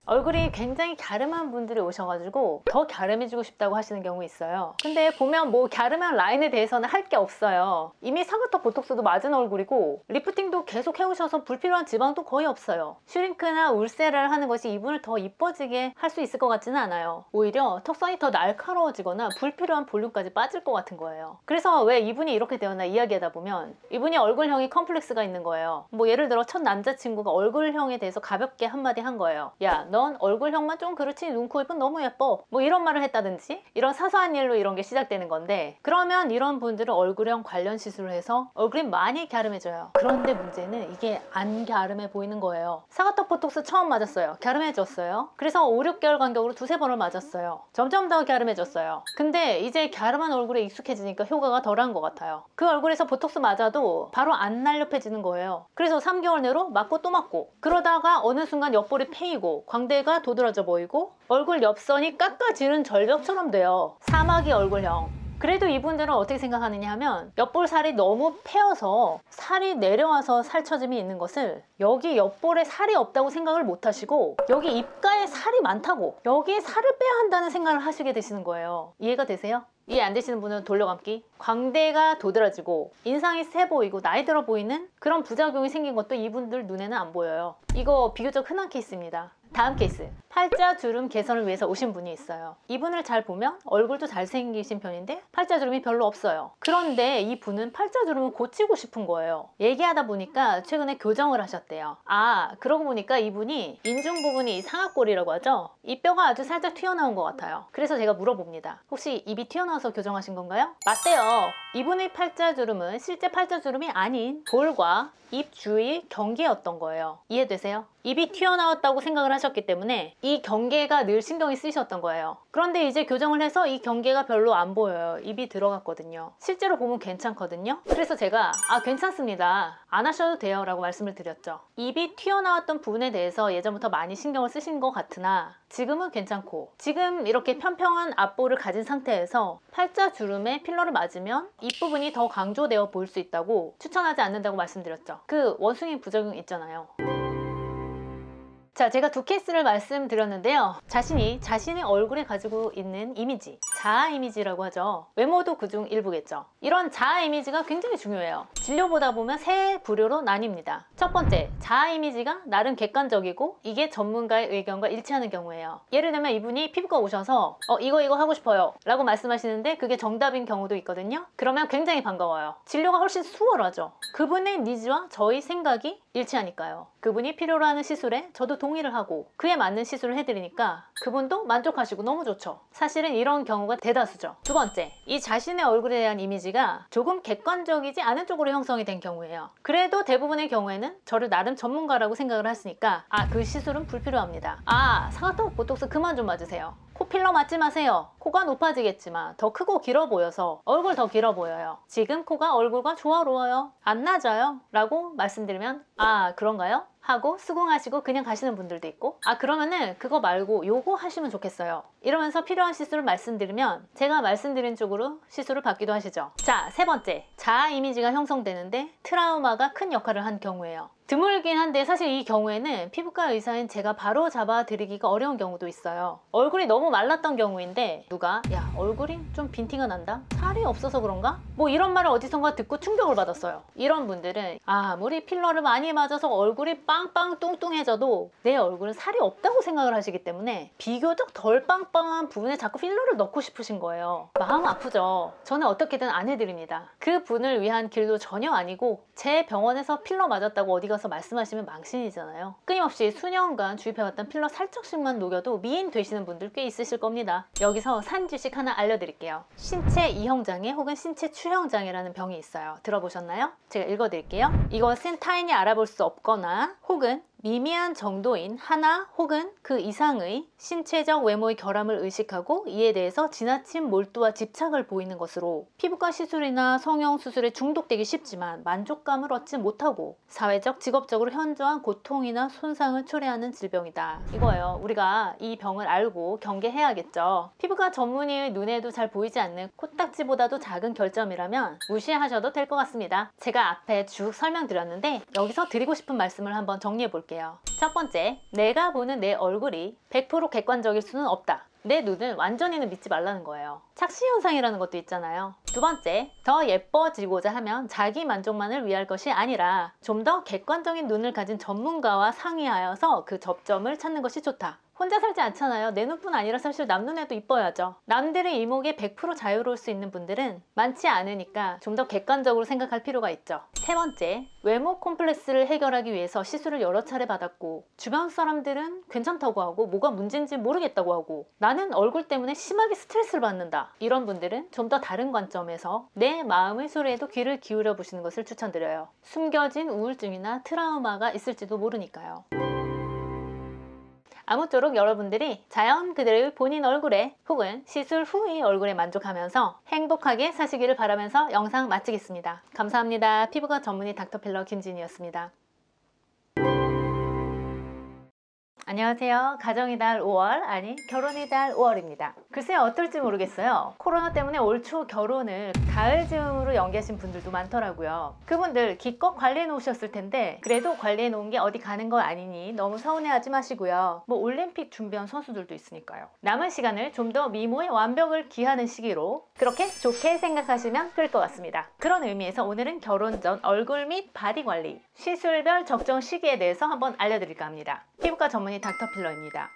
얼굴이 굉장히 갸름한 분들이 오셔가지고 더 갸름해지고 싶다고 하시는 경우 있어요. 근데 보면 뭐 갸름한 라인에 대해서는 할 게 없어요. 이미 사각턱 보톡스도 맞은 얼굴이고 리프팅도 계속 해오셔서 불필요한 지방도 거의 없어요. 슈링크나 울세라를 하는 것이 이분을 더 이뻐지게 할 수 있을 것 같지는 않아요. 오히려 턱선이 더 날카로워지거나 불필요한 볼륨까지 빠질 것 같은 거예요. 그래서 왜 이분이 이렇게 되었나 이야기하다 보면 이분이 얼굴형이 컴플렉스가 있는 거예요. 뭐 예를 들어 첫 남자친구가 얼굴형에 대해서 가볍게 한마디 한 거예요. 야, 넌 얼굴형만 좀 그렇지 눈, 코, 입은 너무 예뻐. 뭐 이런 말을 했다든지 이런 사소한 일로 이런 게 시작되는 건데 그러면 이런 분들은 얼굴형 관련 시술을 해서 얼굴이 많이 갸름해져요. 그런데 문제는 이게 안 갸름해 보이는 거예요. 사각턱 보톡스 처음 맞았어요. 갸름해졌어요. 그래서 5, 6개월 간격으로 두세 번을 맞았어요. 점점 더 갸름해졌어요. 근데 이제 갸름한 얼굴에 익숙해지니까 효과가 덜한 것 같아요. 그 얼굴에서 보톡스 맞아도 바로 안 날렵해지는 거예요. 그래서 3개월 내로 맞고 또 맞고 그러다가 어느 순간 옆볼이 패이고 광대가 도드라져 보이고 얼굴 옆선이 깎아지는 절벽처럼 돼요. 사마귀 얼굴형. 그래도 이분들은 어떻게 생각하느냐 하면 옆볼 살이 너무 패여서 살이 내려와서 살처짐이 있는 것을 여기 옆볼에 살이 없다고 생각을 못 하시고 여기 입가에 살이 많다고 여기에 살을 빼야 한다는 생각을 하시게 되시는 거예요. 이해가 되세요? 이해 안 되시는 분은 돌려감기. 광대가 도드라지고 인상이 세 보이고 나이 들어 보이는 그런 부작용이 생긴 것도 이분들 눈에는 안 보여요. 이거 비교적 흔한 케이스입니다. 다음 케이스. 팔자주름 개선을 위해서 오신 분이 있어요. 이분을 잘 보면 얼굴도 잘생기신 편인데 팔자주름이 별로 없어요. 그런데 이 분은 팔자주름을 고치고 싶은 거예요. 얘기하다 보니까 최근에 교정을 하셨대요. 아, 그러고 보니까 이분이 인중 부분이 상악골이라고 하죠. 이 뼈가 아주 살짝 튀어나온 것 같아요. 그래서 제가 물어봅니다. 혹시 입이 튀어나와서 교정하신 건가요? 맞대요. 이분의 팔자주름은 실제 팔자주름이 아닌 볼과 입 주위 경계였던 거예요. 이해되세요? 입이 튀어나왔다고 생각을 하셨기 때문에 이 경계가 늘 신경이 쓰이셨던 거예요. 그런데 이제 교정을 해서 이 경계가 별로 안 보여요. 입이 들어갔거든요. 실제로 보면 괜찮거든요. 그래서 제가 괜찮습니다. 안 하셔도 돼요 라고 말씀을 드렸죠. 입이 튀어나왔던 부분에 대해서 예전부터 많이 신경을 쓰신 것 같으나 지금은 괜찮고 지금 이렇게 평평한 앞볼을 가진 상태에서 팔자주름에 필러를 맞으면 입부분이 더 강조되어 보일 수 있다고 추천하지 않는다고 말씀드렸죠. 그 원숭이 부작용 있잖아요. 자, 제가 두 케이스를 말씀드렸는데요. 자신의 얼굴에 가지고 있는 이미지, 자아 이미지라고 하죠. 외모도 그중 일부겠죠. 이런 자아 이미지가 굉장히 중요해요. 진료보다 보면 세 부류로 나뉩니다. 첫 번째, 자아 이미지가 나름 객관적이고 이게 전문가의 의견과 일치하는 경우예요. 예를 들면 이분이 피부과 오셔서 이거 하고 싶어요 라고 말씀하시는데 그게 정답인 경우도 있거든요. 그러면 굉장히 반가워요. 진료가 훨씬 수월하죠. 그분의 니즈와 저희 생각이 일치하니까요. 그분이 필요로 하는 시술에 저도 동의를 하고 그에 맞는 시술을 해드리니까 그분도 만족하시고 너무 좋죠. 사실은 이런 경우가 대다수죠. 두 번째, 이 자신의 얼굴에 대한 이미지가 조금 객관적이지 않은 쪽으로 형성이 된 경우예요. 그래도 대부분의 경우에는 저를 나름 전문가라고 생각을 하시니까 그 시술은 불필요합니다. 사각턱 보톡스 그만 좀 맞으세요. 코 필러 맞지 마세요. 코가 높아지겠지만 더 크고 길어 보여서 얼굴 더 길어 보여요. 지금 코가 얼굴과 조화로워요. 안 낮아요 라고 말씀드리면 그런가요? 하고 수긍하시고 그냥 가시는 분들도 있고, 아 그러면은 그거 말고 요거 하시면 좋겠어요 이러면서 필요한 시술을 말씀드리면 제가 말씀드린 쪽으로 시술을 받기도 하시죠. 자, 세 번째, 자아 이미지가 형성되는데 트라우마가 큰 역할을 한 경우예요. 드물긴 한데 사실 이 경우에는 피부과 의사인 제가 바로 잡아드리기가 어려운 경우도 있어요. 얼굴이 너무 말랐던 경우인데 누가 야 얼굴이 좀 빈티가 난다? 살이 없어서 그런가? 뭐 이런 말을 어디선가 듣고 충격을 받았어요. 이런 분들은 아무리 필러를 많이 맞아서 얼굴이 빵빵 뚱뚱해져도 내 얼굴은 살이 없다고 생각을 하시기 때문에 비교적 덜 빵빵한 부분에 자꾸 필러를 넣고 싶으신 거예요. 마음 아프죠? 저는 어떻게든 안 해드립니다. 그 분을 위한 길도 전혀 아니고 제 병원에서 필러 맞았다고 어디 가서 말씀하시면 망신이잖아요. 끊임없이 수년간 주입해왔던 필러 살짝씩만 녹여도 미인 되시는 분들 꽤 있으실 겁니다. 여기서 산 지식 하나 알려드릴게요. 신체 이형장애 혹은 신체 추형장애라는 병이 있어요. 들어보셨나요? 제가 읽어드릴게요. 이것은 타인이 알아볼 수 없거나 혹은 미미한 정도인 하나 혹은 그 이상의 신체적 외모의 결함을 의식하고 이에 대해서 지나친 몰두와 집착을 보이는 것으로 피부과 시술이나 성형수술에 중독되기 쉽지만 만족감을 얻지 못하고 사회적, 직업적으로 현저한 고통이나 손상을 초래하는 질병이다. 이거예요. 우리가 이 병을 알고 경계해야겠죠. 피부과 전문의의 눈에도 잘 보이지 않는 코딱지보다도 작은 결점이라면 무시하셔도 될 것 같습니다. 제가 앞에 쭉 설명드렸는데 여기서 드리고 싶은 말씀을 한번 정리해 볼게요. 첫 번째, 내가 보는 내 얼굴이 100% 객관적일 수는 없다. 내 눈을 완전히는 믿지 말라는 거예요. 착시현상이라는 것도 있잖아요. 두 번째, 더 예뻐지고자 하면 자기 만족만을 위할 것이 아니라 좀 더 객관적인 눈을 가진 전문가와 상의하여서 그 접점을 찾는 것이 좋다. 혼자 살지 않잖아요. 내 눈뿐 아니라 사실 남 눈에도 이뻐야죠. 남들의 이목에 100% 자유로울 수 있는 분들은 많지 않으니까 좀 더 객관적으로 생각할 필요가 있죠. 세 번째, 외모 콤플렉스를 해결하기 위해서 시술을 여러 차례 받았고 주변 사람들은 괜찮다고 하고 뭐가 문제인지 모르겠다고 하고 나는 얼굴 때문에 심하게 스트레스를 받는다. 이런 분들은 좀 더 다른 관점에서 내 마음의 소리에도 귀를 기울여 보시는 것을 추천드려요. 숨겨진 우울증이나 트라우마가 있을지도 모르니까요. 아무쪼록 여러분들이 자연 그대로의 본인 얼굴에 혹은 시술 후의 얼굴에 만족하면서 행복하게 사시기를 바라면서 영상 마치겠습니다. 감사합니다. 피부과 전문의 닥터필러 김진이었습니다. 안녕하세요. 가정의 달 5월, 아니 결혼의 달 5월입니다. 글쎄요, 어떨지 모르겠어요. 코로나 때문에 올 초 결혼을 가을 즈음으로 연기하신 분들도 많더라고요. 그분들 기껏 관리해 놓으셨을 텐데 그래도 관리해 놓은 게 어디 가는 거 아니니 너무 서운해하지 마시고요. 뭐 올림픽 준비한 선수들도 있으니까요. 남은 시간을 좀 더 미모의 완벽을 기하는 시기로 그렇게 좋게 생각하시면 될 것 같습니다. 그런 의미에서 오늘은 결혼 전 얼굴 및 바디 관리, 시술별 적정 시기에 대해서 한번 알려드릴까 합니다. 피부과 전문의 닥터필러입니다.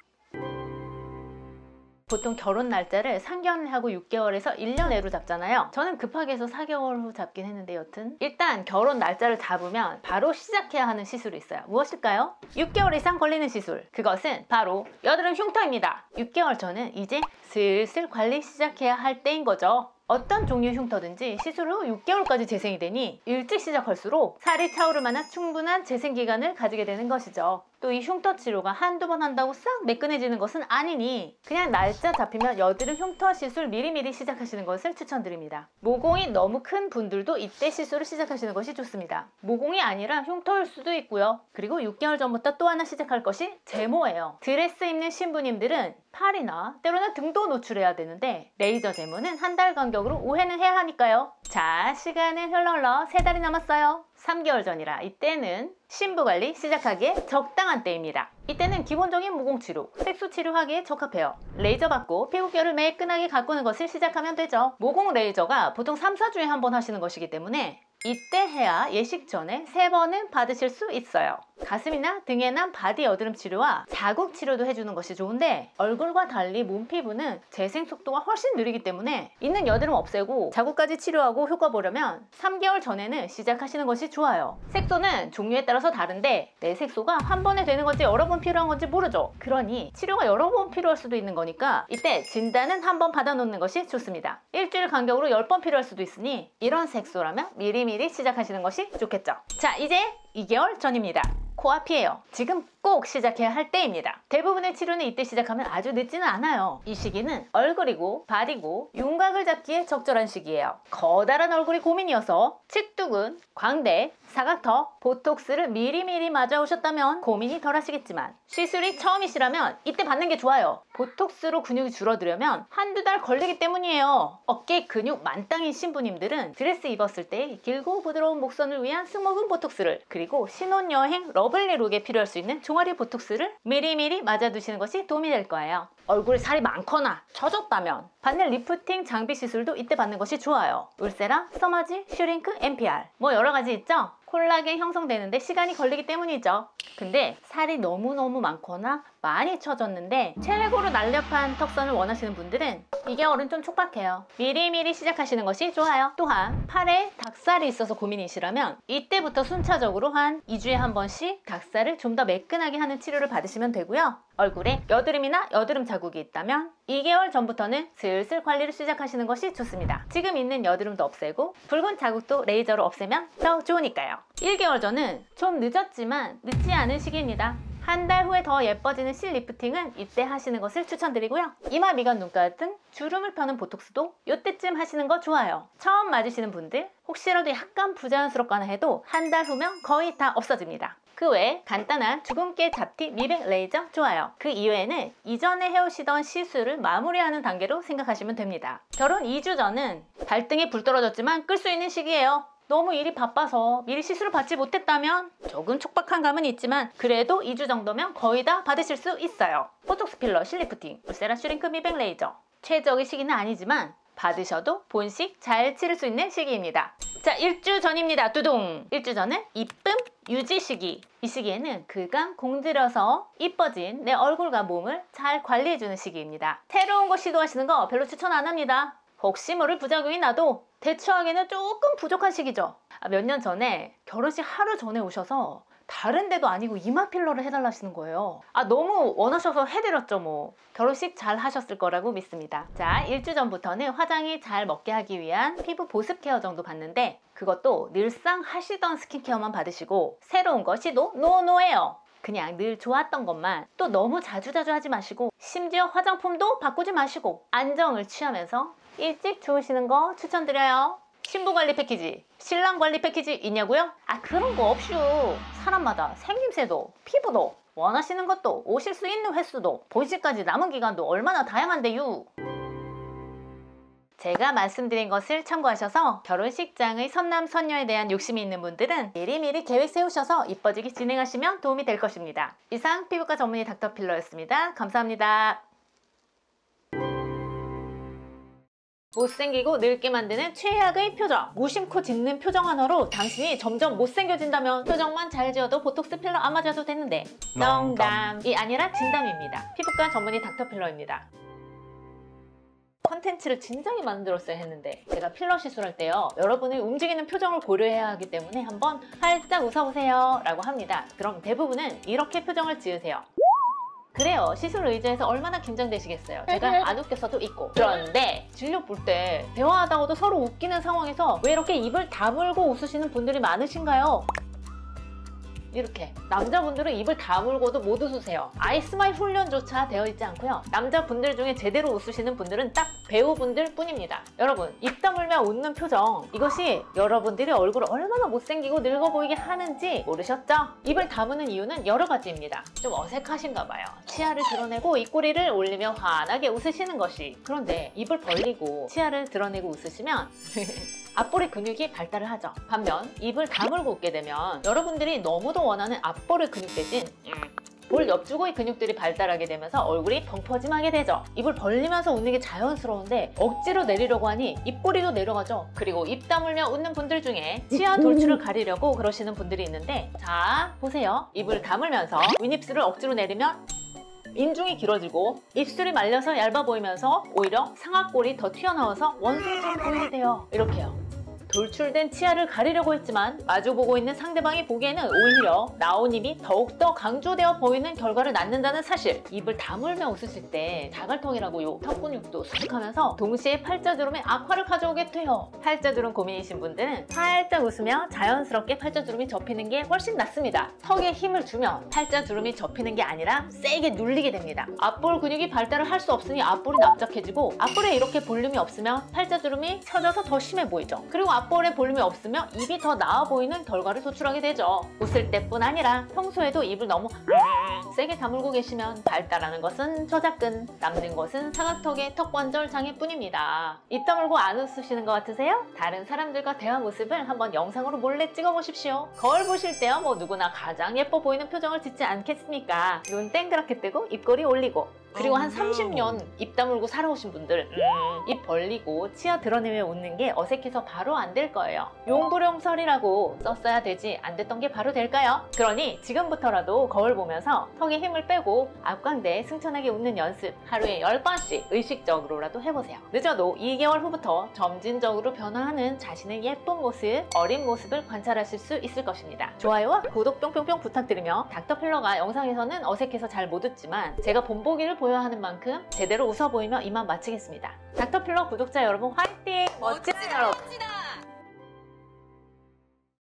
보통 결혼 날짜를 상견례하고 6개월에서 1년 내로 잡잖아요. 저는 급하게 해서 4개월 후 잡긴 했는데 여튼 일단 결혼 날짜를 잡으면 바로 시작해야 하는 시술이 있어요. 무엇일까요? 6개월 이상 걸리는 시술. 그것은 바로 여드름 흉터입니다. 6개월 전은 이제 슬슬 관리 시작해야 할 때인 거죠. 어떤 종류의 흉터든지 시술 후 6개월까지 재생이 되니 일찍 시작할수록 살이 차오를 만한 충분한 재생 기간을 가지게 되는 것이죠. 또 이 흉터 치료가 한두 번 한다고 싹 매끈해지는 것은 아니니 그냥 날짜 잡히면 여드름 흉터 시술 미리미리 시작하시는 것을 추천드립니다. 모공이 너무 큰 분들도 이때 시술을 시작하시는 것이 좋습니다. 모공이 아니라 흉터일 수도 있고요. 그리고 6개월 전부터 또 하나 시작할 것이 제모예요. 드레스 입는 신부님들은 팔이나 때로는 등도 노출해야 되는데 레이저 제모는 한 달 간격으로 5회는 해야 하니까요. 자, 시간은 흘러 3달이 남았어요. 3개월 전이라 이때는 신부관리 시작하기에 적당한 때입니다. 이때는 기본적인 모공치료, 색소치료하기에 적합해요. 레이저 받고 피부결을 매끈하게 가꾸는 것을 시작하면 되죠. 모공 레이저가 보통 3, 4주에 한 번 하시는 것이기 때문에 이때 해야 예식 전에 3번은 받으실 수 있어요. 가슴이나 등에 난 바디 여드름 치료와 자국 치료도 해주는 것이 좋은데 얼굴과 달리 몸 피부는 재생 속도가 훨씬 느리기 때문에 있는 여드름 없애고 자국까지 치료하고 효과 보려면 3개월 전에는 시작하시는 것이 좋아요. 색소는 종류에 따라서 다른데 내 색소가 한 번에 되는 건지 여러 번 필요한 건지 모르죠. 그러니 치료가 여러 번 필요할 수도 있는 거니까 이때 진단은 한 번 받아놓는 것이 좋습니다. 일주일 간격으로 10번 필요할 수도 있으니 이런 색소라면 미리미리 시작하시는 것이 좋겠죠. 자, 이제 2개월 전입니다. 코앞이에요. 지금 꼭 시작해야 할 때입니다. 대부분의 치료는 이때 시작하면 아주 늦지는 않아요. 이 시기는 얼굴이고 발이고 윤곽을 잡기에 적절한 시기예요. 커다란 얼굴이 고민이어서 측두근, 광대, 사각턱, 보톡스를 미리미리 맞아오셨다면 고민이 덜 하시겠지만 시술이 처음이시라면 이때 받는 게 좋아요. 보톡스로 근육이 줄어들려면 한두 달 걸리기 때문이에요. 어깨 근육 만땅인 신부님들은 드레스 입었을 때 길고 부드러운 목선을 위한 승모근 보톡스를, 그리고 신혼여행 러블리 룩에 필요할 수 있는 종아리 보톡스를 미리미리 맞아두시는 것이 도움이 될 거예요. 얼굴에 살이 많거나 처졌다면 받는 리프팅 장비 시술도 이때 받는 것이 좋아요. 울세라, 서머지, 슈링크, MPR 뭐 여러가지 있죠? 콜라겐 형성되는데 시간이 걸리기 때문이죠. 근데 살이 너무너무 많거나 많이 처졌는데 최고로 날렵한 턱선을 원하시는 분들은 2개월은 좀 촉박해요. 미리미리 시작하시는 것이 좋아요. 또한 팔에 닭살이 있어서 고민이시라면 이때부터 순차적으로 한 2주에 한 번씩 닭살을 좀 더 매끈하게 하는 치료를 받으시면 되고요. 얼굴에 여드름이나 여드름 자국이 있다면 2개월 전부터는 슬슬 관리를 시작하시는 것이 좋습니다. 지금 있는 여드름도 없애고 붉은 자국도 레이저로 없애면 더 좋으니까요. 1개월 전은 좀 늦었지만 늦지 않은 시기입니다. 한 달 후에 더 예뻐지는 실 리프팅은 이때 하시는 것을 추천드리고요. 이마, 미간, 눈가 등 주름을 펴는 보톡스도 이때쯤 하시는 거 좋아요. 처음 맞으시는 분들 혹시라도 약간 부자연스럽거나 해도 한 달 후면 거의 다 없어집니다. 그 외에 간단한 주근깨 잡티 미백 레이저 좋아요. 그 이외에는 이전에 해오시던 시술을 마무리하는 단계로 생각하시면 됩니다. 결혼 2주 전은 발등에 불 떨어졌지만 끌 수 있는 시기예요. 너무 일이 바빠서 미리 시술을 받지 못했다면 조금 촉박한 감은 있지만 그래도 2주 정도면 거의 다 받으실 수 있어요. 보톡스 필러, 실리프팅, 울세라 슈링크 미백 레이저 최적의 시기는 아니지만 받으셔도 본식 잘 치를 수 있는 시기입니다. 자, 1주 전입니다. 두둥! 1주 전은 이쁨 유지 시기. 이 시기에는 그간 공들여서 이뻐진 내 얼굴과 몸을 잘 관리해주는 시기입니다. 새로운 거 시도하시는 거 별로 추천 안 합니다. 혹시 모를 부작용이 나도 대처하기는 조금 부족한 시기죠. 몇 년 전에 결혼식 하루 전에 오셔서 다른 데도 아니고 이마 필러를 해달라 하시는 거예요. 너무 원하셔서 해드렸죠 뭐. 결혼식 잘 하셨을 거라고 믿습니다. 자, 1주 전부터는 화장이 잘 먹게 하기 위한 피부 보습 케어 정도 받는데 그것도 늘상 하시던 스킨케어만 받으시고 새로운 거 시도 노노예요. 그냥 늘 좋았던 것만 또 너무 자주자주 하지 마시고 심지어 화장품도 바꾸지 마시고 안정을 취하면서 일찍 주무시는 거 추천드려요. 신부관리 패키지, 신랑관리 패키지 있냐고요? 그런 거 없슈. 사람마다 생김새도 피부도 원하시는 것도 오실 수 있는 횟수도 본식까지 남은 기간도 얼마나 다양한데요. 제가 말씀드린 것을 참고하셔서 결혼식장의 선남선녀에 대한 욕심이 있는 분들은 미리미리 계획 세우셔서 이뻐지게 진행하시면 도움이 될 것입니다. 이상 피부과 전문의 닥터필러였습니다. 감사합니다. 못생기고 늙게 만드는 최악의 표정, 무심코 짓는 표정 하나로 당신이 점점 못생겨진다면 표정만 잘 지어도 보톡스 필러 안 맞아도 되는데 농담이 아니라 진담입니다. 피부과 전문의 닥터필러입니다. 컨텐츠를 진작에 만들었어야 했는데 제가 필러 시술할 때요, 여러분의 움직이는 표정을 고려해야 하기 때문에 한번 활짝 웃어보세요 라고 합니다. 그럼 대부분은 이렇게 표정을 지으세요. 그래요, 시술 의자에서 얼마나 긴장되시겠어요. 제가 안 웃겼어도 있고. 그런데 진료 볼 때 대화하다가도 서로 웃기는 상황에서 왜 이렇게 입을 다물고 웃으시는 분들이 많으신가요? 이렇게 남자분들은 입을 다물고도 못 웃으세요. 아예 스마일 훈련조차 되어 있지 않고요. 남자분들 중에 제대로 웃으시는 분들은 딱 배우분들 뿐입니다. 여러분, 입 다물며 웃는 표정, 이것이 여러분들의 얼굴을 얼마나 못생기고 늙어 보이게 하는지 모르셨죠? 입을 다무는 이유는 여러 가지입니다. 좀 어색하신가 봐요. 치아를 드러내고 입꼬리를 올리며 환하게 웃으시는 것이. 그런데 입을 벌리고 치아를 드러내고 웃으시면 앞볼의 근육이 발달을 하죠. 반면 입을 다물고 웃게 되면 여러분들이 너무도 원하는 앞볼의 근육 대신 볼 옆주고의 근육들이 발달하게 되면서 얼굴이 펑퍼짐하게 되죠. 입을 벌리면서 웃는 게 자연스러운데 억지로 내리려고 하니 입꼬리도 내려가죠. 그리고 입 다물며 웃는 분들 중에 치아 돌출을 가리려고 그러시는 분들이 있는데, 자 보세요. 입을 다물면서 윗입술을 억지로 내리면 인중이 길어지고 입술이 말려서 얇아 보이면서 오히려 상악골이 더 튀어나와서 원숭이처럼 보이게 돼요. 이렇게요. 돌출된 치아를 가리려고 했지만 마주보고 있는 상대방이 보기에는 오히려 나온 입이 더욱더 강조되어 보이는 결과를 낳는다는 사실. 입을 다물며 웃으실 때 자갈통이라고 요 턱 근육도 수축하면서 동시에 팔자주름에 악화를 가져오게 돼요. 팔자주름 고민이신 분들은 살짝 웃으며 자연스럽게 팔자주름이 접히는 게 훨씬 낫습니다. 턱에 힘을 주면 팔자주름이 접히는 게 아니라 세게 눌리게 됩니다. 앞볼 근육이 발달을 할 수 없으니 앞볼이 납작해지고 앞볼에 이렇게 볼륨이 없으면 팔자주름이 처져서 더 심해 보이죠. 그리고 앞볼에 볼륨이 없으면 입이 더 나아 보이는 결과를 도출하게 되죠. 웃을 때뿐 아니라 평소에도 입을 너무 세게 다물고 계시면 발달하는 것은 저작근, 남는 것은 사각턱의 턱관절 장애뿐입니다. 입 다물고 안 웃으시는 것 같으세요? 다른 사람들과 대화 모습을 한번 영상으로 몰래 찍어보십시오. 거울 보실 때요, 뭐 누구나 가장 예뻐 보이는 표정을 짓지 않겠습니까? 눈 땡그랗게 뜨고 입꼬리 올리고, 그리고 한 30년 입 다물고 살아오신 분들 입 벌리고 치아 드러내며 웃는 게 어색해서 바로 안 될 거예요. 용부룡설이라고 썼어야 되지 안 됐던 게 바로 될까요? 그러니 지금부터라도 거울 보면서 턱에 힘을 빼고 앞광대에 승천하게 웃는 연습 하루에 10번씩 의식적으로라도 해보세요. 늦어도 2개월 후부터 점진적으로 변화하는 자신의 예쁜 모습, 어린 모습을 관찰하실 수 있을 것입니다. 좋아요와 구독 뿅뿅뿅 부탁드리며 닥터필러가 영상에서는 어색해서 잘 못 웃지만 제가 본보기를 보여야 하는 만큼 제대로 웃어 보이며 이만 마치겠습니다. 닥터필러 구독자 여러분 화이팅! 멋지다 여러분!